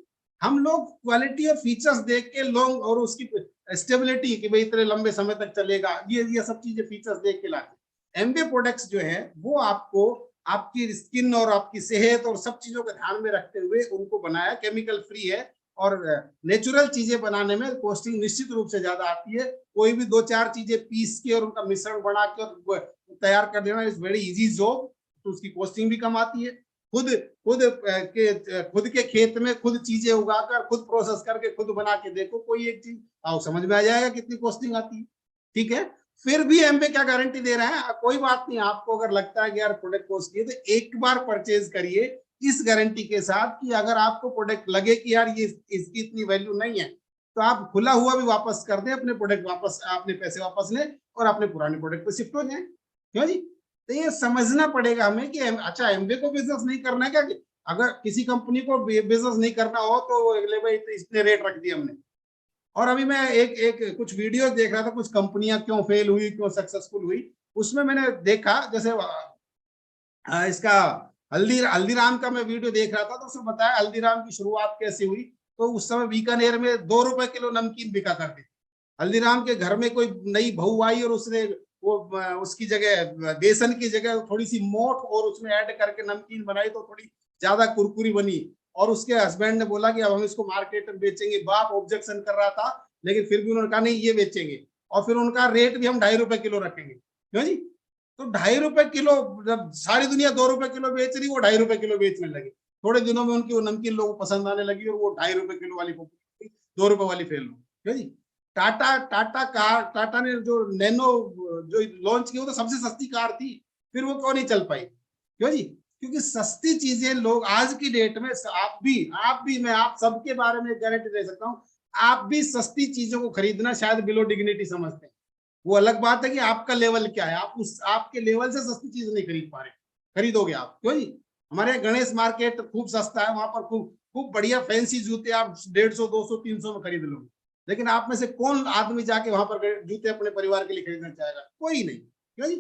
हम लोग क्वालिटी और फीचर्स देख के लॉन्ग और उसकी स्टेबिलिटी कि भाई इतने लंबे समय तक चलेगा, ये सब चीजें फीचर्स देख के लाते। एमबे प्रोडक्ट्स जो है वो आपको आपकी स्किन और आपकी सेहत और सब चीजों को ध्यान में रखते हुए उनको बनाया, केमिकल फ्री है और नेचुरल चीजें बनाने में कॉस्टिंग निश्चित रूप से ज्यादा आती है। कोई भी 2-4 चीजें पीस के और उनका मिश्रण बना के और तैयार कर देना इज वेरी इजी जॉब, तो उसकी कॉस्टिंग भी कम आती है। खुद के खेत में खुद चीजें उगाकर खुद प्रोसेस करके खुद बना के देखो कोई एक चीज, आओ समझ में आ जाएगा कितनी कॉस्टिंग आती है। ठीक है, फिर भी एमबे क्या गारंटी दे रहा है? कोई बात नहीं, आपको अगर लगता है कि यार प्रोडक्ट कॉस्टली है तो एक बार परचेज करिए इस गारंटी के साथ कि अगर आपको प्रोडक्ट लगे कि यार ये इसकी इतनी वैल्यू नहीं है तो आप खुला हुआ भी वापस कर दें, अपने प्रोडक्ट वापस, अपने पैसे वापस लें और अपने पुराने प्रोडक्ट पे शिफ्ट हो जाए। क्यों जी, तो ये समझना पड़ेगा हमें कि अच्छा एमबे को बिजनेस नहीं करना है क्या? अगर किसी कंपनी को बिजनेस नहीं करना हो तो भाई इतने रेट रख दिए हमने। और अभी मैं एक कुछ वीडियो देख रहा था, कुछ कंपनियां क्यों फेल हुई, क्यों सक्सेसफुल हुई, उसमें मैंने देखा जैसे इसका हल्दीराम का मैं वीडियो देख रहा था तो उसमें बताया हल्दीराम की शुरुआत कैसे हुई। तो उस समय बीकानेर में 2 रुपए किलो नमकीन बिका करती थी। हल्दीराम के घर में कोई नई बहू आई और उसने वो उसकी जगह बेसन की जगह थोड़ी सी मोठ और उसमें ऐड करके नमकीन बनाई तो थोड़ी ज्यादा कुरकुरी बनी। और उसके हस्बैंड ने बोला कि अब हम इसको मार्केट में बेचेंगे। बाप ऑब्जेक्शन कर रहा था लेकिन फिर भी उन्होंने कहा नहीं ये बेचेंगे और फिर उनका रेट भी हम 2.5 रुपए किलो रखेंगे। क्यों जी, तो 2.5 रुपए किलो, जब सारी दुनिया 2 रुपए किलो बेच रही वो 2.5 रुपए किलो बेचने लगे। थोड़े दिनों में उनकी वो नमकीन लोगों को पसंद आने लगी और वो 2.5 रुपए किलो वाली 2 रुपए वाली फेल हो। क्यों जी, टाटा ने जो नैनो जो लॉन्च की वो तो सबसे सस्ती कार थी, फिर वो क्यों नहीं चल पाई? क्यों जी, क्योंकि सस्ती चीजें लोग आज की डेट में, आप भी मैं आप सबके बारे में गारंटी दे सकता हूँ, आप भी सस्ती चीजों को खरीदना शायद बिलो डिग्निटी समझते हैं। वो अलग बात है कि आपका लेवल क्या है, आप उस आपके लेवल से सस्ती चीज नहीं खरीद पा रहे, खरीदोगे आप। क्यों जी, हमारे गणेश मार्केट खूब सस्ता है, वहां पर खूब खूब बढ़िया फैंसी जूते आप 150, 200, 300 में खरीद लोगे। लेकिन आप में से कौन आदमी जाके वहां पर जूते अपने परिवार के लिए खरीदना चाहेगा? कोई नहीं। क्यों जी,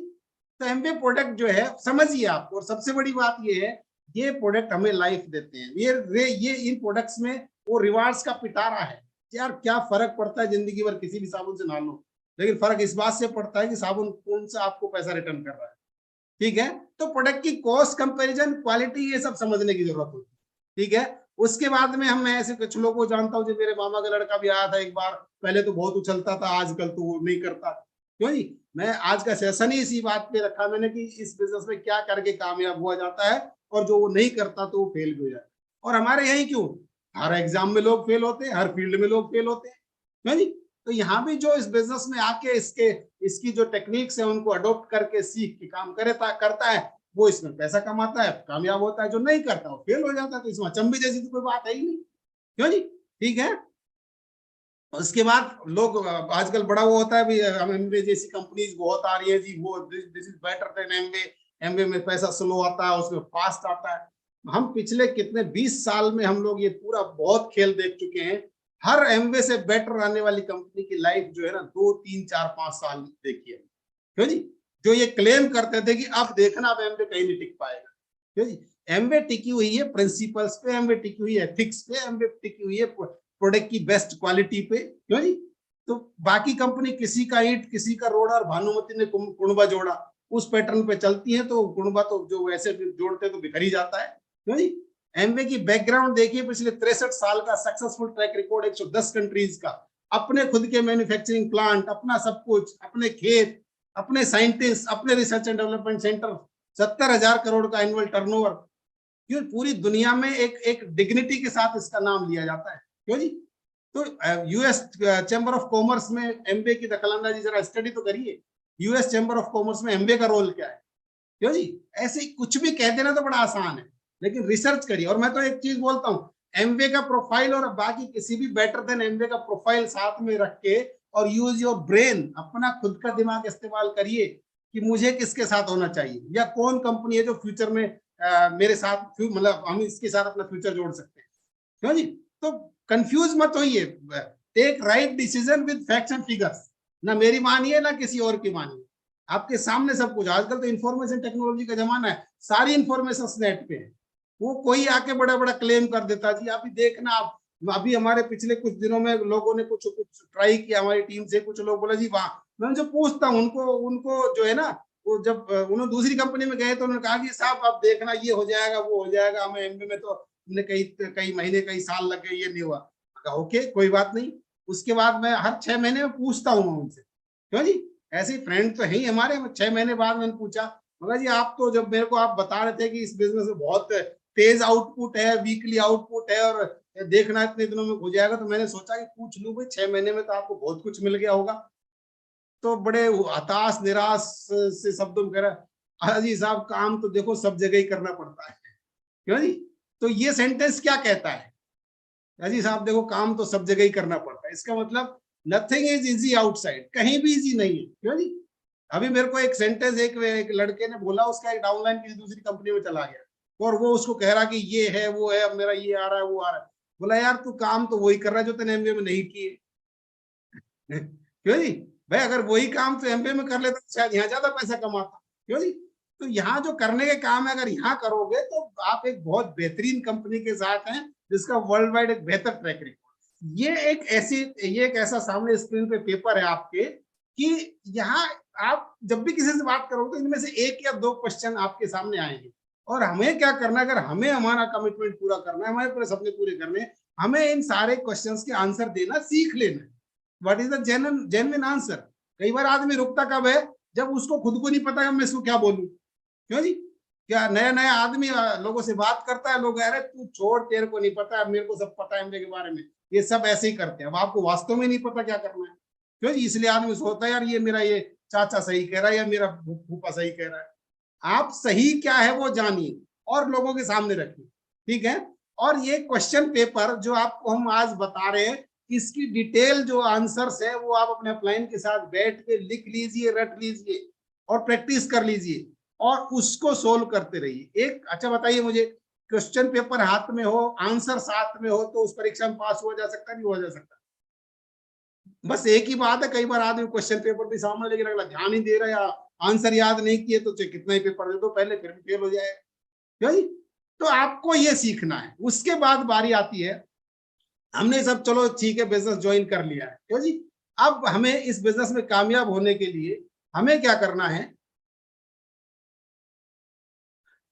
तो एमबे प्रोडक्ट जो है समझिए आप। और सबसे बड़ी बात ये है, ये प्रोडक्ट हमें लाइफ देते हैं। ये इन प्रोडक्ट्स में वो रिवार्ड्स का पिटारा है। यार क्या फर्क पड़ता है जिंदगी भर किसी भी साबुन से नहा लो, लेकिन फर्क इस बात से पड़ता है कि साबुन कौन सा आपको पैसा रिटर्न कर रहा है। ठीक है, तो प्रोडक्ट की कॉस्ट कंपैरिजन, क्वालिटी, ये सब समझने की जरूरत होती है। ठीक है, उसके बाद में हम ऐसे कुछ लोगों को जानता हूँ, जो मेरे मामा का लड़का भी आया था एक बार, पहले तो बहुत उछलता था, आजकल तो वो नहीं करता। क्यों जी, मैं आज का सेशन ही इसी बात पे रखा मैंने कि इस बिजनेस में क्या करके कामयाब हुआ जाता है और जो वो नहीं करता तो वो फेल भी हो जाता है। और हमारे यही क्यों, हर एग्जाम में लोग फेल होते हैं, हर फील्ड में लोग फेल होते हैं। क्यों जी, तो यहाँ भी जो इस बिजनेस में आके इसकी जो टेक्निक्स है उनको अडॉप्ट करके सीख के काम करता है, वो इसमें पैसा कमाता है, कामयाब होता है। जो नहीं करता वो फेल हो जाता है। तो इसमें अचंभे जैसी तो कोई बात है ही नहीं। क्यों जी, ठीक है। उसके बाद लोग आजकल बड़ा वो होता है भी, एमबे जैसी कंपनीज बहुत आ रही है जी, वो दिस इज बेटर देन एमबे, एमबे में पैसा स्लो आता है, उसमें फास्ट आता है। हम पिछले कितने 20 साल में हम लोग ये पूरा बहुत खेल देख चुके हैं। हर एमबे से बेटर आने वाली कंपनी की लाइफ जो है ना 2, 3, 4, 5 साल देखी है। क्यों जी, जो ये क्लेम करते थे कि अब देखना अब एमबे कहीं नहीं टिक पाएगा। क्यों जी, एमबे टिकी हुई है प्रिंसिपल्स पे, एमबे टिकी हुई है एथिक्स पे, एमबे टिकी हुई है प्रोडक्ट की बेस्ट क्वालिटी पे। क्यों जी, तो बाकी कंपनी किसी का ईंट किसी का रोड़ा और भानुमति ने कुणबा जोड़ा, उस पैटर्न पे चलती है तो कुणबा तो जो वैसे जोड़ते तो बिखर ही जाता है। क्यों जी, एमबे की बैकग्राउंड देखिए, पिछले 63 साल का सक्सेसफुल ट्रैक रिकॉर्ड 110 कंट्रीज का, अपने खुद के मैन्युफैक्चरिंग प्लांट, अपना सब कुछ, अपने खेत, अपने साइंटिस्ट, अपने research and development centre, 70,000 crore का एनुअल टर्नओवर। क्यों, पूरी दुनिया में एक डिग्निटी के साथ इसका नाम लिया जाता है। क्यों जी? तो यूएस चैम्बर ऑफ कॉमर्स में एमबीए की दखलंदाजी जरा स्टडी तो करिए, यूएस चैम्बर ऑफ कॉमर्स में एमबीए का रोल क्या है, क्यों जी? ऐसे ही कुछ भी कह देना तो बड़ा आसान है, लेकिन रिसर्च करिए। और मैं तो एक चीज बोलता हूँ, एमबीए का प्रोफाइल और बाकी किसी भी बेटर देन एमबीए का प्रोफाइल साथ में रख के और यूज योर ब्रेन, अपना खुद का दिमाग इस्तेमाल करिए कि मुझे किसके साथ होना चाहिए या कौन कंपनी है जो फ्यूचर में मेरे साथ, मतलब हम इसके साथ अपना फ्यूचर जोड़ सकते हैं, क्यों जी? तो कंफ्यूज मत होइए, take right decision with facts and figures, ना मेरी मानिए ना किसी और की मानिए, आपके सामने सब कुछ। आजकल तो इंफॉर्मेशन टेक्नोलॉजी का जमाना है, सारी इंफॉर्मेशन नेट पे है। वो कोई आके बड़ा बड़ा क्लेम कर देता जी, अभी देखना आप, अभी हमारे पिछले कुछ दिनों में लोगों ने कुछ कुछ ट्राई किया हमारी टीम से, कुछ लोग बोला जी वाह। मैं जो पूछता हूँ उनको उनको जो है ना, वो जब उन्होंने दूसरी कंपनी में गए तो उन्होंने कहा कि साहब आप देखना ये हो जाएगा वो हो जाएगा, हमें एमबीए में तो हमने कई महीने कई साल लग गए, ये नहीं हुआ। ओके कोई बात नहीं। उसके बाद मैं हर 6 महीने में पूछता हूँ उनसे, क्यों जी? ऐसे फ्रेंड तो है ही हमारे। 6 महीने बाद मैंने पूछा, मगर जी आप तो जब मेरे को आप बता रहे थे कि इस बिजनेस में बहुत तेज आउटपुट है, वीकली आउटपुट है और देखना इतने दिनों में हो जाएगा, तो मैंने सोचा कि पूछ लूं भाई 6 महीने में तो आपको बहुत कुछ मिल गया होगा। तो बड़े हताश निराश से शब्दों में कह रहा, अजी साहब काम तो देखो सब जगह ही करना पड़ता है, क्यों जी? तो ये सेंटेंस क्या कहता है? अजी साहब देखो काम तो सब जगह ही करना पड़ता है, इसका मतलब नथिंग इज इजी आउटसाइड, कहीं भी इजी नहीं है, क्यों जी? अभी मेरे को एक सेंटेंस एक लड़के ने बोला, उसका एक डाउनलाइन किसी दूसरी कंपनी में चला गया और वो उसको कह रहा कि ये है वो है, अब मेरा ये आ रहा है वो आ रहा है। बोला यार तू काम तो वही कर रहा है जो तूने एमबीए में नहीं किए। क्यों जी? भाई अगर वही काम तो एमबीए में कर लेता तो शायद यहाँ ज्यादा पैसा कमाता, क्यों जी? तो यहाँ जो करने के काम है अगर यहाँ करोगे तो आप एक बहुत बेहतरीन कंपनी के साथ हैं जिसका वर्ल्ड वाइड एक बेहतर ट्रैक रिकॉर्ड। ये एक ऐसा सामने स्क्रीन पे पेपर है आपके कि यहाँ आप जब भी किसी से बात करोगे तो इनमें से एक या दो क्वेश्चन आपके सामने आएंगे और हमें क्या करना है, अगर हमें हमारा कमिटमेंट पूरा करना है, हमारे पूरे सपने पूरे करने हैं, हमें इन सारे क्वेश्चंस के आंसर देना सीख लेना है। What is the genuine answer? कई बार आदमी रुकता कब है, जब उसको खुद को नहीं पता मैं इसको क्या बोलूं, क्यों जी? क्या नया नया आदमी लोगों से बात करता है, लोग अरे तू छोड़ तेरे को नहीं पता, मेरे को सब पता है एमबीए के बारे में, ये सब ऐसे ही करते हैं। अब आपको वास्तव में नहीं पता क्या करना है, क्यों जी? इसलिए आदमी सोचता है यार ये मेरा ये चाचा सही कह रहा है या मेरा फूफा सही कह रहा है। आप सही क्या है वो जानिए और लोगों के सामने रखिए, ठीक है? और ये क्वेश्चन पेपर जो आपको हम आज बता रहे हैं, इसकी डिटेल जो आंसर्स है वो आप अपने अपलाइन के साथ बैठ के लिख लीजिए, रट लीजिए और प्रैक्टिस कर लीजिए और उसको सोल्व करते रहिए। एक अच्छा बताइए मुझे, क्वेश्चन पेपर हाथ में हो, आंसर साथ में हो तो उस परीक्षा में पास हुआ जा सकता नहीं हुआ जा सकता? बस एक ही बात है, कई बार आदमी क्वेश्चन पेपर भी सामने लेके रख ला, ध्यान नहीं दे रहा या आंसर याद नहीं किए तो चाहे कितना ही पेपर दे दो पहले फिर भी फेल हो जाए, क्यों जी? तो आपको ये सीखना है। उसके बाद बारी आती है, हमने सब चलो ठीक है बिजनेस ज्वाइन कर लिया है, क्यों जी? अब हमें इस बिजनेस में कामयाब होने के लिए हमें क्या करना है?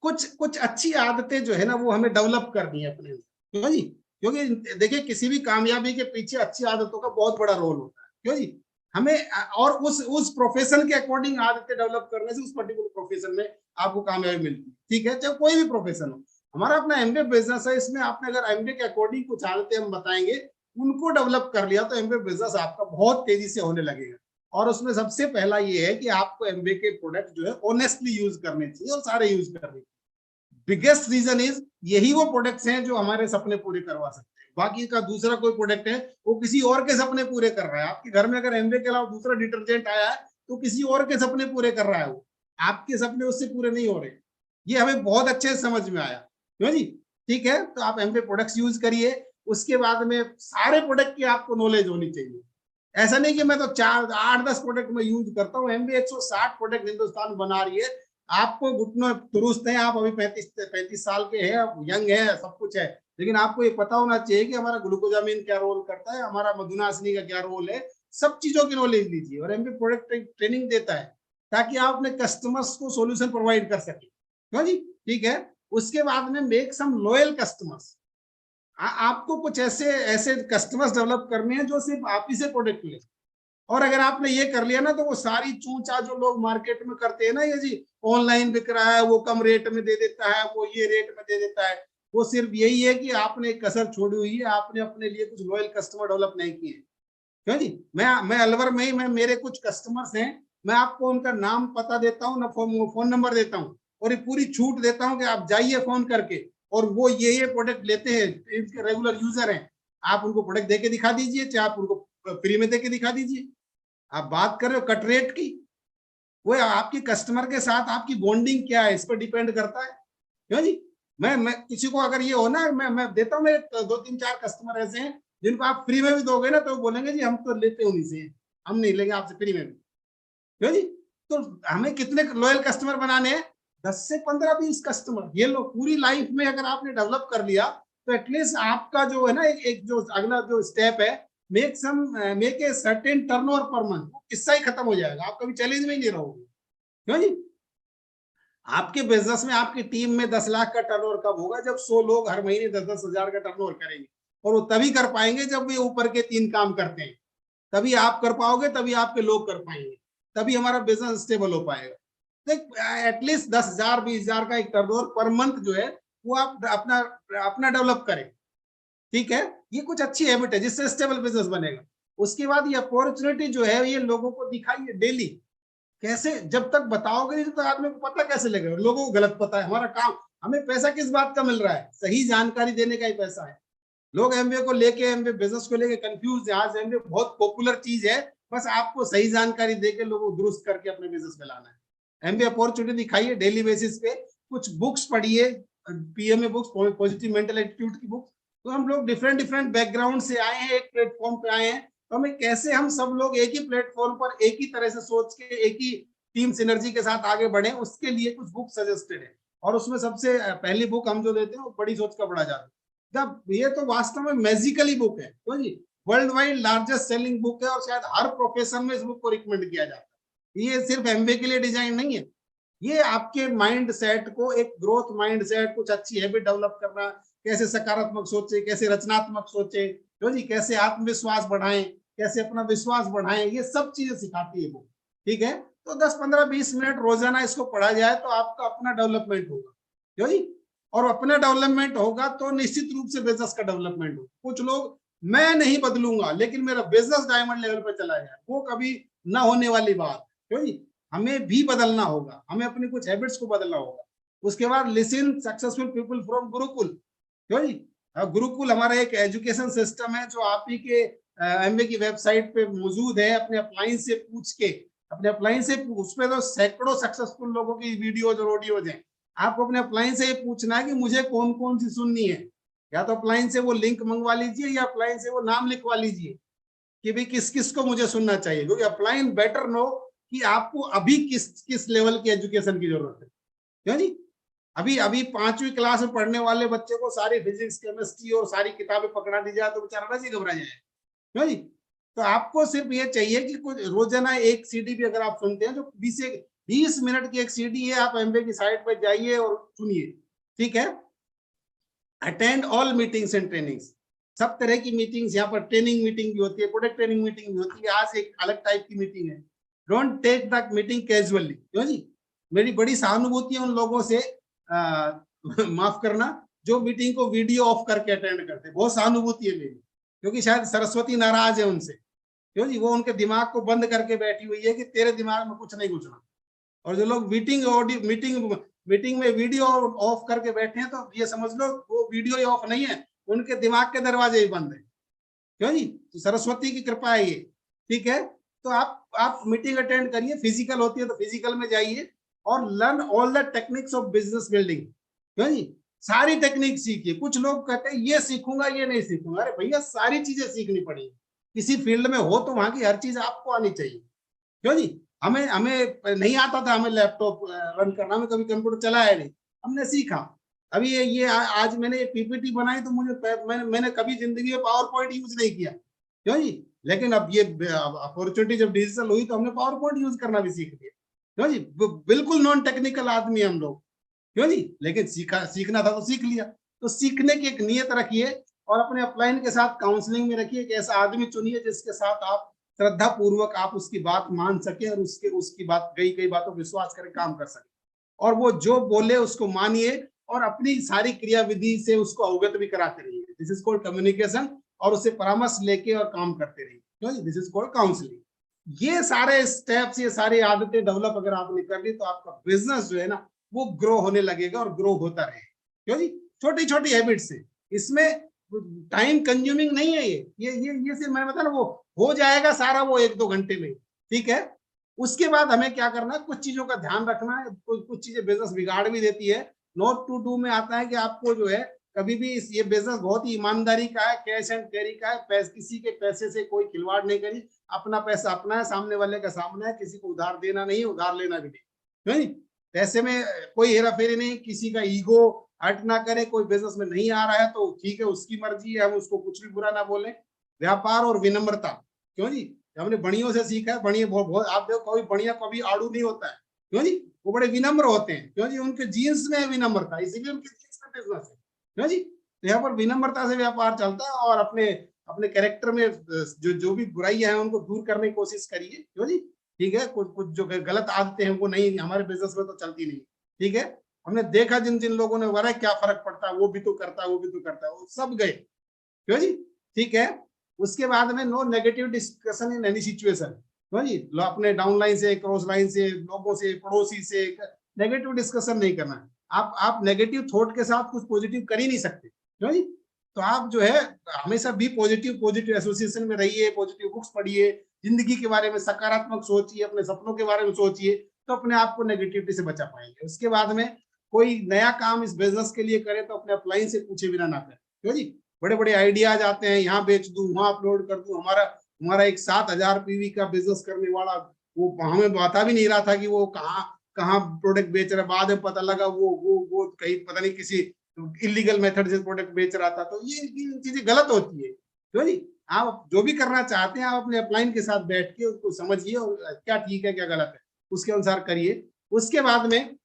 कुछ कुछ अच्छी आदतें जो है ना वो हमें डेवलप करनी है अपने अंदर, क्यों जी? क्योंकि देखिए किसी भी कामयाबी के पीछे अच्छी आदतों का बहुत बड़ा रोल होता है, क्यों जी? हमें और उस प्रोफेशन के अकॉर्डिंग आदतें डेवलप करने से उस पर्टिकुलर प्रोफेशन में आपको कामयाबी मिलती है, ठीक है? चाहे कोई भी प्रोफेशन हो। हमारा अपना एमबीए बिजनेस है, इसमें आपने अगर एमबीए के अकॉर्डिंग कुछ आदतें हम बताएंगे उनको डेवलप कर लिया तो एमबीए बिजनेस आपका बहुत तेजी से होने लगेगा। और उसमें सबसे पहला ये है कि आपको एमबीए के प्रोडक्ट जो है ऑनेस्टली यूज करने चाहिए और सारे यूज करने चाहिए। बिगेस्ट रीजन इज यही वो प्रोडक्ट्स हैं जो हमारे सपने पूरे करवा सकते हैं। बाकी का दूसरा कोई प्रोडक्ट है वो किसी और के सपने पूरे कर रहा है। आपके घर में अगर एमवे के अलावा दूसरा डिटर्जेंट आया है तो किसी और के सपने पूरे कर रहा है, वो आपके सपने उससे पूरे नहीं हो रहे। ये हमें बहुत अच्छे से समझ में आया, क्यों जी? ठीक है, तो आप एमवे प्रोडक्ट्स यूज करिए। उसके बाद में सारे प्रोडक्ट की आपको नॉलेज होनी चाहिए। ऐसा नहीं कि मैं तो 4 8 10 प्रोडक्ट में यूज करता हूँ। एमबी 160 प्रोडक्ट हिंदुस्तान बना रही है। आपको घुटनों दुरुस्त है, आप अभी 35 साल के हैं, यंग है, सब कुछ है, लेकिन आपको ये पता होना चाहिए कि हमारा ग्लूकोजामिन क्या रोल करता है, हमारा मधुनाशनी का क्या रोल है। सब चीजों की नॉलेज लीजिए और एमबी प्रोडक्ट ट्रेनिंग देता है ताकि आप अपने कस्टमर्स को सॉल्यूशन प्रोवाइड कर सके, क्यों जी? ठीक है, उसके बाद में मेक सम लॉयल कस्टमर्स। आपको कुछ ऐसे ऐसे कस्टमर्स डेवलप करने हैं जो सिर्फ आप ही से प्रोडक्ट ले। और अगर आपने ये कर लिया ना तो वो सारी चूचा जो लोग मार्केट में करते हैं ना, ये जी ऑनलाइन बिक रहा है, वो कम रेट में दे देता है, वो ये रेट में दे देता है, वो सिर्फ यही है कि आपने एक कसर छोड़ी हुई है, आपने अपने लिए कुछ लॉयल कस्टमर डेवलप नहीं किए। क्यों जी, मैं अलवर में ही, मैं मेरे कुछ कस्टमर्स हैं, मैं आपको उनका नाम पता देता हूँ ना, फोन नंबर देता हूँ और ये पूरी छूट देता हूँ कि आप जाइए फोन करके, और वो ये प्रोडक्ट लेते हैं, इनके रेगुलर यूजर हैं, आप उनको प्रोडक्ट देके दिखा दीजिए, चाहे आप उनको फ्री में देके दिखा दीजिए। आप बात कर रहे हो कट रेट की, वो आपकी कस्टमर के साथ आपकी बॉन्डिंग क्या है इस पर डिपेंड करता है। क्यों जी, मैं किसी को अगर ये हो ना, मैं देता हूँ, मेरे 2-3-4 कस्टमर ऐसे हैं जिनको आप फ्री में भी दोगे ना तो बोलेंगे जी हम तो लेते उन्हीं से, हम नहीं लेंगे आपसे फ्री में भी। क्यों जी, तो हमें कितने लॉयल कस्टमर बनाने हैं? 10 से 15-20 कस्टमर, ये लो पूरी लाइफ में अगर आपने डेवलप कर लिया तो एटलीस्ट आपका जो है ना, एक जो अगला जो स्टेप है, make a certain turnover per month, किस्सा ही खत्म हो जाएगा, आप कभी चैलेंज में ही नहीं रहोगे। क्यों जी, आपके बिजनेस में, आपकी टीम में 10 लाख का टर्नओवर कब होगा? जब 100 लोग हर महीने 10-10 हजार का टर्नओवर करेंगे, और वो तभी कर पाएंगे जब वे ऊपर के 3 काम करते हैं। तभी आप कर पाओगे, तभी आपके लोग कर पाएंगे, तभी हमारा बिजनेस स्टेबल हो पाएगा। एटलीस्ट 10,000 20,000 का एक टर्नओवर पर मंथ जो है वो आप अपना अपना डेवलप करें। ठीक है, ये कुछ अच्छी हैबिट है जिससे स्टेबल बिजनेस बनेगा। उसके बाद ये अपॉर्चुनिटी जो है ये लोगों को दिखाइए डेली। कैसे? जब तक बताओगे नहीं तो आदमी को पता कैसे लगेगा? लोगों को गलत पता है। हमारा काम, हमें पैसा किस बात का मिल रहा है? सही जानकारी देने का ही पैसा है। लोग एमबीए को लेके, एमबीए बिजनेस को लेके कंफ्यूज है। आज एमबीए बहुत पॉपुलर चीज है, बस आपको सही जानकारी देके लोगों को दुरुस्त करके अपने बिजनेस में लाना है। एमबीए अपॉर्चुनिटी दिखाइए डेली बेसिस पे, कुछ बुक्स पढ़िए, PMA books, positive mental attitude की बुक्स। तो हम लोग डिफरेंट बैकग्राउंड से आए हैं, एक प्लेटफॉर्म पे आए हैं, तो हमें कैसे हम सब लोग एक ही प्लेटफॉर्म पर एक ही तरह से सोच के एक ही टीम सिनर्जी के साथ आगे बढ़े, उसके लिए कुछ बुक सजेस्टेड है। और उसमें सबसे पहली बुक हम जो देते हैं वो बड़ी सोच का बड़ा जादू। जब ये तो वास्तव में मैजिकली बुक है, तो जी world wide largest selling book है, और शायद हर प्रोफेशन में इस बुक को रिकमेंड किया जाता है। ये सिर्फ एमबीए के लिए डिजाइन नहीं है, ये आपके माइंड सेट को, एक ग्रोथ माइंड सेट, कुछ अच्छी हैबिट डेवलप करना, कैसे सकारात्मक सोचे, कैसे रचनात्मक सोचे, तो जी कैसे आत्मविश्वास बढ़ाएं, कैसे अपना विश्वास बढ़ाएं, ये सब चीजें सिखाती है वो। ठीक है, तो 10-15-20 मिनट रोजाना इसको पढ़ा जाए तो आपका अपना डेवलपमेंट होगा। क्यों जी, और अपना डेवलपमेंट होगा तो निश्चित रूप से बिजनेस का डेवलपमेंट होगा। कुछ लोग, मैं नहीं बदलूंगा लेकिन मेरा बिजनेस डायमंड लेवल पर चला जाए, वो कभी ना होने वाली बात। क्यों जी, हमें भी बदलना होगा, हमें अपनी कुछ हैबिट्स को बदलना होगा। उसके बाद listen successful people from Gurukul. क्यों जी, गुरुकुल हमारा एक एजुकेशन सिस्टम है जो आप ही के एमबीए की वेबसाइट पे मौजूद है। अपने अपलाइन से पूछ के, अपने अपलाइन से उस पे तो सैकड़ों सक्सेसफुल लोगों की वीडियोज और ऑडियोज हैं। आपको अपने अपलाइन से ये पूछना है कि मुझे कौन कौन सी सुननी है, या तो अपलाइन से वो लिंक मंगवा लीजिए, या अपलाइन से वो नाम लिखवा लीजिए कि भाई किस किस को मुझे सुनना चाहिए, क्योंकि अपलाइन बेटर नो कि आपको अभी किस किस लेवल की एजुकेशन की जरूरत है। क्यों जी, अभी अभी 5वीं क्लास में पढ़ने वाले बच्चे को सारी फिजिक्स केमिस्ट्री और सारी किताबें पकड़ा दी जाए तो बेचारा वैसे घबरा जाए। क्यों जी, तो आपको सिर्फ ये चाहिए कि कुछ रोजाना एक सीडी भी अगर आप सुनते हैं, जो 20 मिनट की एक सीडी है, आप एमबीए की साइट पर जाइए और सुनिए। ठीक है, attend all meetings and trainings, सब तरह की मीटिंग्स, यहाँ पर ट्रेनिंग मीटिंग भी होती है, प्रोडक्ट ट्रेनिंग मीटिंग भी होती है। आज एक अलग टाइप की मीटिंग है। Don't take the meeting casually. क्यों जी, मेरी बड़ी सहानुभूति है उन लोगों से, माफ करना, जो मीटिंग को वीडियो ऑफ करके अटेंड करते हैं, बहुत सहानुभूति है मेरी, क्योंकि शायद सरस्वती नाराज है उनसे। क्यों जी, वो उनके दिमाग को बंद करके बैठी हुई है कि तेरे दिमाग में कुछ नहीं घुसना। और जो लोग मीटिंग में वीडियो ऑफ करके बैठे हैं, तो ये समझ लो वो वीडियो ही ऑफ नहीं है, उनके दिमाग के दरवाजे ही बंद है। क्यों जी, तो सरस्वती की कृपा है ये। ठीक है, तो आप मीटिंग अटेंड करिए, फिजिकल होती है तो फिजिकल में जाइए, और learn all the techniques of business building. क्यों जी, सारी टेक्निक सीखिए। कुछ लोग कहते हैं ये सीखूंगा ये नहीं सीखूंगा, अरे भैया सारी चीजें सीखनी पड़ेगी। किसी फील्ड में हो तो वहां की हर चीज आपको आनी चाहिए। क्यों जी, हमें हमें नहीं आता था, हमें लैपटॉप रन करना, हमें कभी कंप्यूटर चलाया नहीं, हमने सीखा। अभी ये आज मैंने ये पीपीटी बनाई तो मैंने कभी जिंदगी में पावर पॉइंट यूज नहीं किया। क्यों जी, लेकिन अब ये अपॉर्चुनिटी जब डिजिटल हुई तो हमने पावर पॉइंट यूज करना भी सीख लिया। क्यों जी, बिल्कुल नॉन टेक्निकल आदमी हम लोग। क्यों जी, लेकिन सीखना था तो सीख लिया। तो सीखने की एक नियत रखिए, और अपने अपलाइन के साथ काउंसलिंग में रखिए। एक ऐसा आदमी चुनिए जिसके साथ आप श्रद्धा पूर्वक आप उसकी बात मान सके, और उसकी बात, कई बातों पर विश्वास करके काम कर सके, और वो जो बोले उसको मानिए, और अपनी सारी क्रियाविधि से उसको अवगत भी कराते रहिए। दिस इज कॉल्ड कम्युनिकेशन, और उससे परामर्श लेके और काम करते रहिए। क्यों जी? This is called counselling. ये सारे स्टेप्स, ये सारी आदतें डेवलप अगर आपने कर ली तो आपका बिजनेस जो है ना वो ग्रो होने लगेगा और ग्रो होता रहेगा। क्यों जी? छोटी छोटी हैबिट्स है, इसमें टाइम कंज्यूमिंग नहीं है। ये सिर्फ मैंने बताया ना, वो हो जाएगा सारा वो 1-2 घंटे में। ठीक है, उसके बाद हमें क्या करना है, कुछ चीजों का ध्यान रखना है। कुछ चीजें बिजनेस बिगाड़ भी देती है। नॉट टू डू में आता है कि आपको जो है कभी भी ये बिजनेस बहुत ही ईमानदारी का है, कैश एंड कैरी का है, किसी के पैसे से कोई खिलवाड़ नहीं करी, अपना पैसा अपना है, सामने वाले का सामने है, किसी को उधार देना नहीं, उधार लेना भी नहीं। पैसे में कोई हेरा फेरी नहीं, किसी का ईगो हर्ट ना करे। कोई बिजनेस में नहीं आ रहा है तो ठीक है, उसकी मर्जी है, हम उसको कुछ भी बुरा ना बोले। व्यापार और विनम्रता। क्यों जी? हमने बड़ियों से सीखा है। बढ़िया बहुत, आप देखो कोई बढ़िया कभी आड़ू नहीं होता है। क्यों जी? वो बड़े विनम्र होते हैं। क्यों जी? उनके जीन्स में विनम्रता, इसीलिए उनके जीन्स में बिजनेस है। क्यों जी? तो यहाँ पर विनम्रता से व्यापार चलता है, और अपने अपने कैरेक्टर में जो भी बुराइयां हैं उनको दूर करने की कोशिश करिए। क्यों जी? ठीक है, कुछ कुछ जो गलत आदतें हैं वो नहीं, हमारे बिजनेस में तो चलती नहीं। ठीक है, हमने देखा जिन जिन लोगों ने बोला क्या फर्क पड़ता है, वो भी तो करता है, वो भी तो करता है, वो सब गए। क्यों जी? ठीक है, उसके बाद में no negative discussion in any situation. क्यों जी? अपने डाउनलाइन से, क्रॉस लाइन से, लोगों से, पड़ोसी से नेगेटिव डिस्कशन नहीं करना है। आप नेगेटिव थॉट के साथ कुछ पॉजिटिव कर ही नहीं सकते। क्यों जी? तो आप जो है हमेशा भी पॉजिटिव पॉजिटिव एसोसिएशन में रहिए, पॉजिटिव बुक्स पढ़िए, जिंदगी के बारे में सकारात्मक सोचिए, अपने सपनों के बारे में सोचिए, तो अपने आप को नेगेटिविटी से बचा पाएंगे। उसके बाद में कोई नया काम इस बिजनेस के लिए करे तो अपने अपलाइन से पूछे बिना ना करें। क्यों जी? बड़े बड़े आइडियाज आते हैं, यहाँ बेच दूं, वहां अपलोड कर दूं। हमारा हमारा एक 7,000 पीवी का बिजनेस करने वाला, वो हमें बता भी नहीं रहा था कि वो कहाँ कहाँ प्रोडक्ट बेच रहा है। बाद में पता लगा वो कहीं पता नहीं किसी इलीगल मेथड से प्रोडक्ट बेच रहा था। तो ये चीजें गलत होती है। क्यों जी? आप जो भी करना चाहते हैं, आप अपने अपलाइन के साथ बैठ के उसको समझिए और क्या ठीक है क्या गलत है उसके अनुसार करिए। उसके बाद में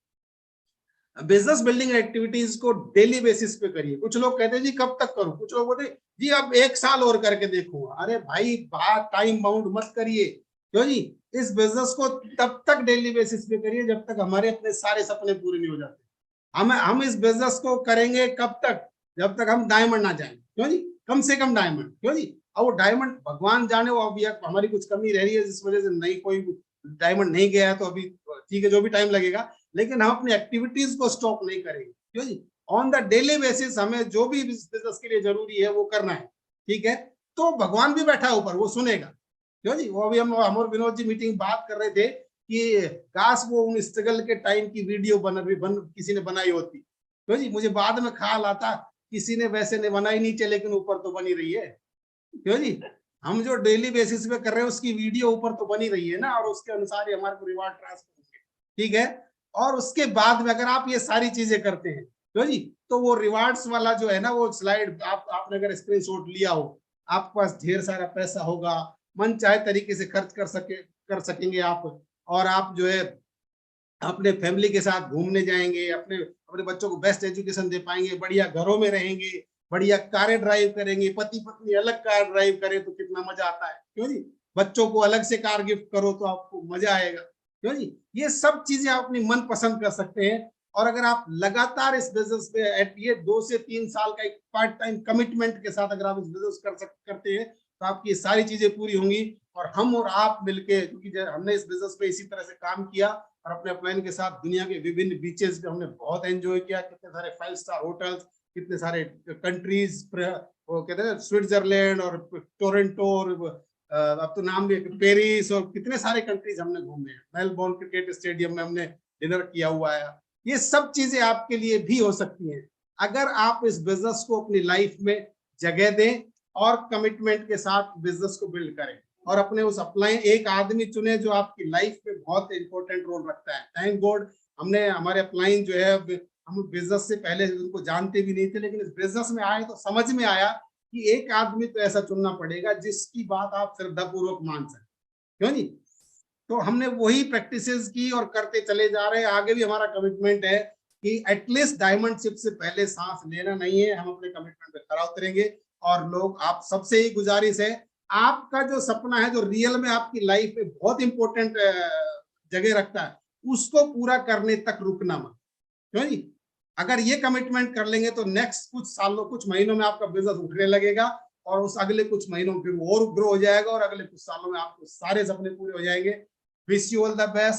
बिजनेस बिल्डिंग एक्टिविटीज को डेली बेसिस पे करिए। कुछ लोग कहते हैं जी कब तक करूं, कुछ लोग बोलते हैं जी अब 1 साल और करके देखूंगा। अरे भाई, बात टाइम बाउंड मत करिए। क्यों जी? इस बिजनेस को तब तक डेली बेसिस पे करिए जब तक हमारे अपने सारे सपने पूरे नहीं हो जाते। हम इस बिजनेस को करेंगे कब तक? जब तक हम डायमंड ना जाएं। क्यों जी? कम से कम डायमंड। क्यों जी? और वो डायमंड भगवान जाने, वो अभी हमारी कुछ कमी रह रही है जिस वजह से नहीं कोई डायमंड नहीं गया है, तो अभी ठीक है, जो भी टाइम लगेगा, लेकिन हम अपनी एक्टिविटीज को स्टॉप नहीं करेंगे। क्यों जी? ऑन द डेली बेसिस हमें जो भी बिजनेस के लिए जरूरी है वो करना है। ठीक है, तो भगवान भी बैठा है ऊपर, वो सुनेगा। क्यों जी? वो अभी हम और विनोद जी मीटिंग बात कर रहे थे कि काश वो उन स्ट्रगल के टाइम की वीडियो किसी ने बनाई होती। क्यों जी? मुझे बाद में ख्याल आता किसी ने वैसे ने बनाई नीचे, लेकिन ऊपर तो बनी रही है। क्यों जी? हम जो डेली बेसिस पे कर रहे हैं उसकी वीडियो ऊपर तो बनी रही है ना, और उसके अनुसार ही हमारे को रिवार्ड ट्रांसफर होंगे। ठीक है, और उसके बाद में अगर आप ये सारी चीजें करते हैं, क्यों जी, तो वो रिवार्ड्स वाला जो है ना वो स्लाइड आपने अगर स्क्रीनशॉट लिया हो, आपके पास ढेर सारा पैसा होगा, मन चाहे तरीके से खर्च कर सकेंगे आप। और आप जो है अपने फैमिली के साथ घूमने जाएंगे, अपने अपने बच्चों को बेस्ट एजुकेशन दे पाएंगे, बढ़िया घरों में रहेंगे, बढ़िया कारें ड्राइव करेंगे। पति पत्नी अलग कार ड्राइव करें तो कितना मजा आता है। क्यों जी? बच्चों को अलग से कार गिफ्ट करो तो आपको मजा आएगा। क्यों जी? ये सब चीजें आप अपनी मन पसंद कर सकते हैं। और अगर आप लगातार इस बिजनेस में ये 2 से 3 साल का एक पार्ट टाइम कमिटमेंट के साथ अगर आप इस बिजनेस करते हैं तो आपकी सारी चीजें पूरी होंगी। और हम और आप मिलके, क्योंकि हमने इस बिजनेस में इसी तरह से काम किया और अपने अपलाइन के साथ दुनिया के विभिन्न बीचेस पे हमने बहुत एंजॉय किया। कितने सारे 5 स्टार होटल्स, कितने सारे कंट्रीज, वो कहते हैं स्विट्जरलैंड और टोरंटो, और अब तो नाम भी पेरिस, और कितने सारे कंट्रीज हमने घूमे हैं। मेलबोर्न क्रिकेट स्टेडियम में हमने डिनर किया हुआ है। ये सब चीजें आपके लिए भी हो सकती हैं अगर आप इस बिजनेस को अपनी लाइफ में जगह दें और कमिटमेंट के साथ बिजनेस को बिल्ड करें, और अपने उस अपलाइन एक आदमी चुने जो आपकी लाइफ में बहुत इंपॉर्टेंट रोल रखता है। थैंक गॉड हमने हमारे अपलाइन जो है, हम बिजनेस से पहले उनको जानते भी नहीं थे, लेकिन इस बिजनेस में आए तो समझ में आया कि एक आदमी तो ऐसा चुनना पड़ेगा जिसकी बात आप श्रद्धापूर्वक मान सकें। क्यों नहीं? तो हमने वही प्रैक्टिसेस की और करते चले जा रहे हैं। आगे भी हमारा कमिटमेंट है कि एटलीस्ट डायमंडशिप से पहले सांस लेना नहीं है। हम अपने कमिटमेंट पे खरा उतरेंगे। और लोग, आप सबसे ही गुजारिश है, आपका जो सपना है, जो रियल में आपकी लाइफ में बहुत इंपॉर्टेंट जगह रखता है, उसको पूरा करने तक रुकना मत। क्यों जी? अगर ये कमिटमेंट कर लेंगे तो नेक्स्ट कुछ सालों कुछ महीनों में आपका बिजनेस उठने लगेगा और उस अगले कुछ महीनों में फिर और ग्रो हो जाएगा और अगले कुछ सालों में आपको सारे सपने पूरे हो जाएंगे। Wish you all the best.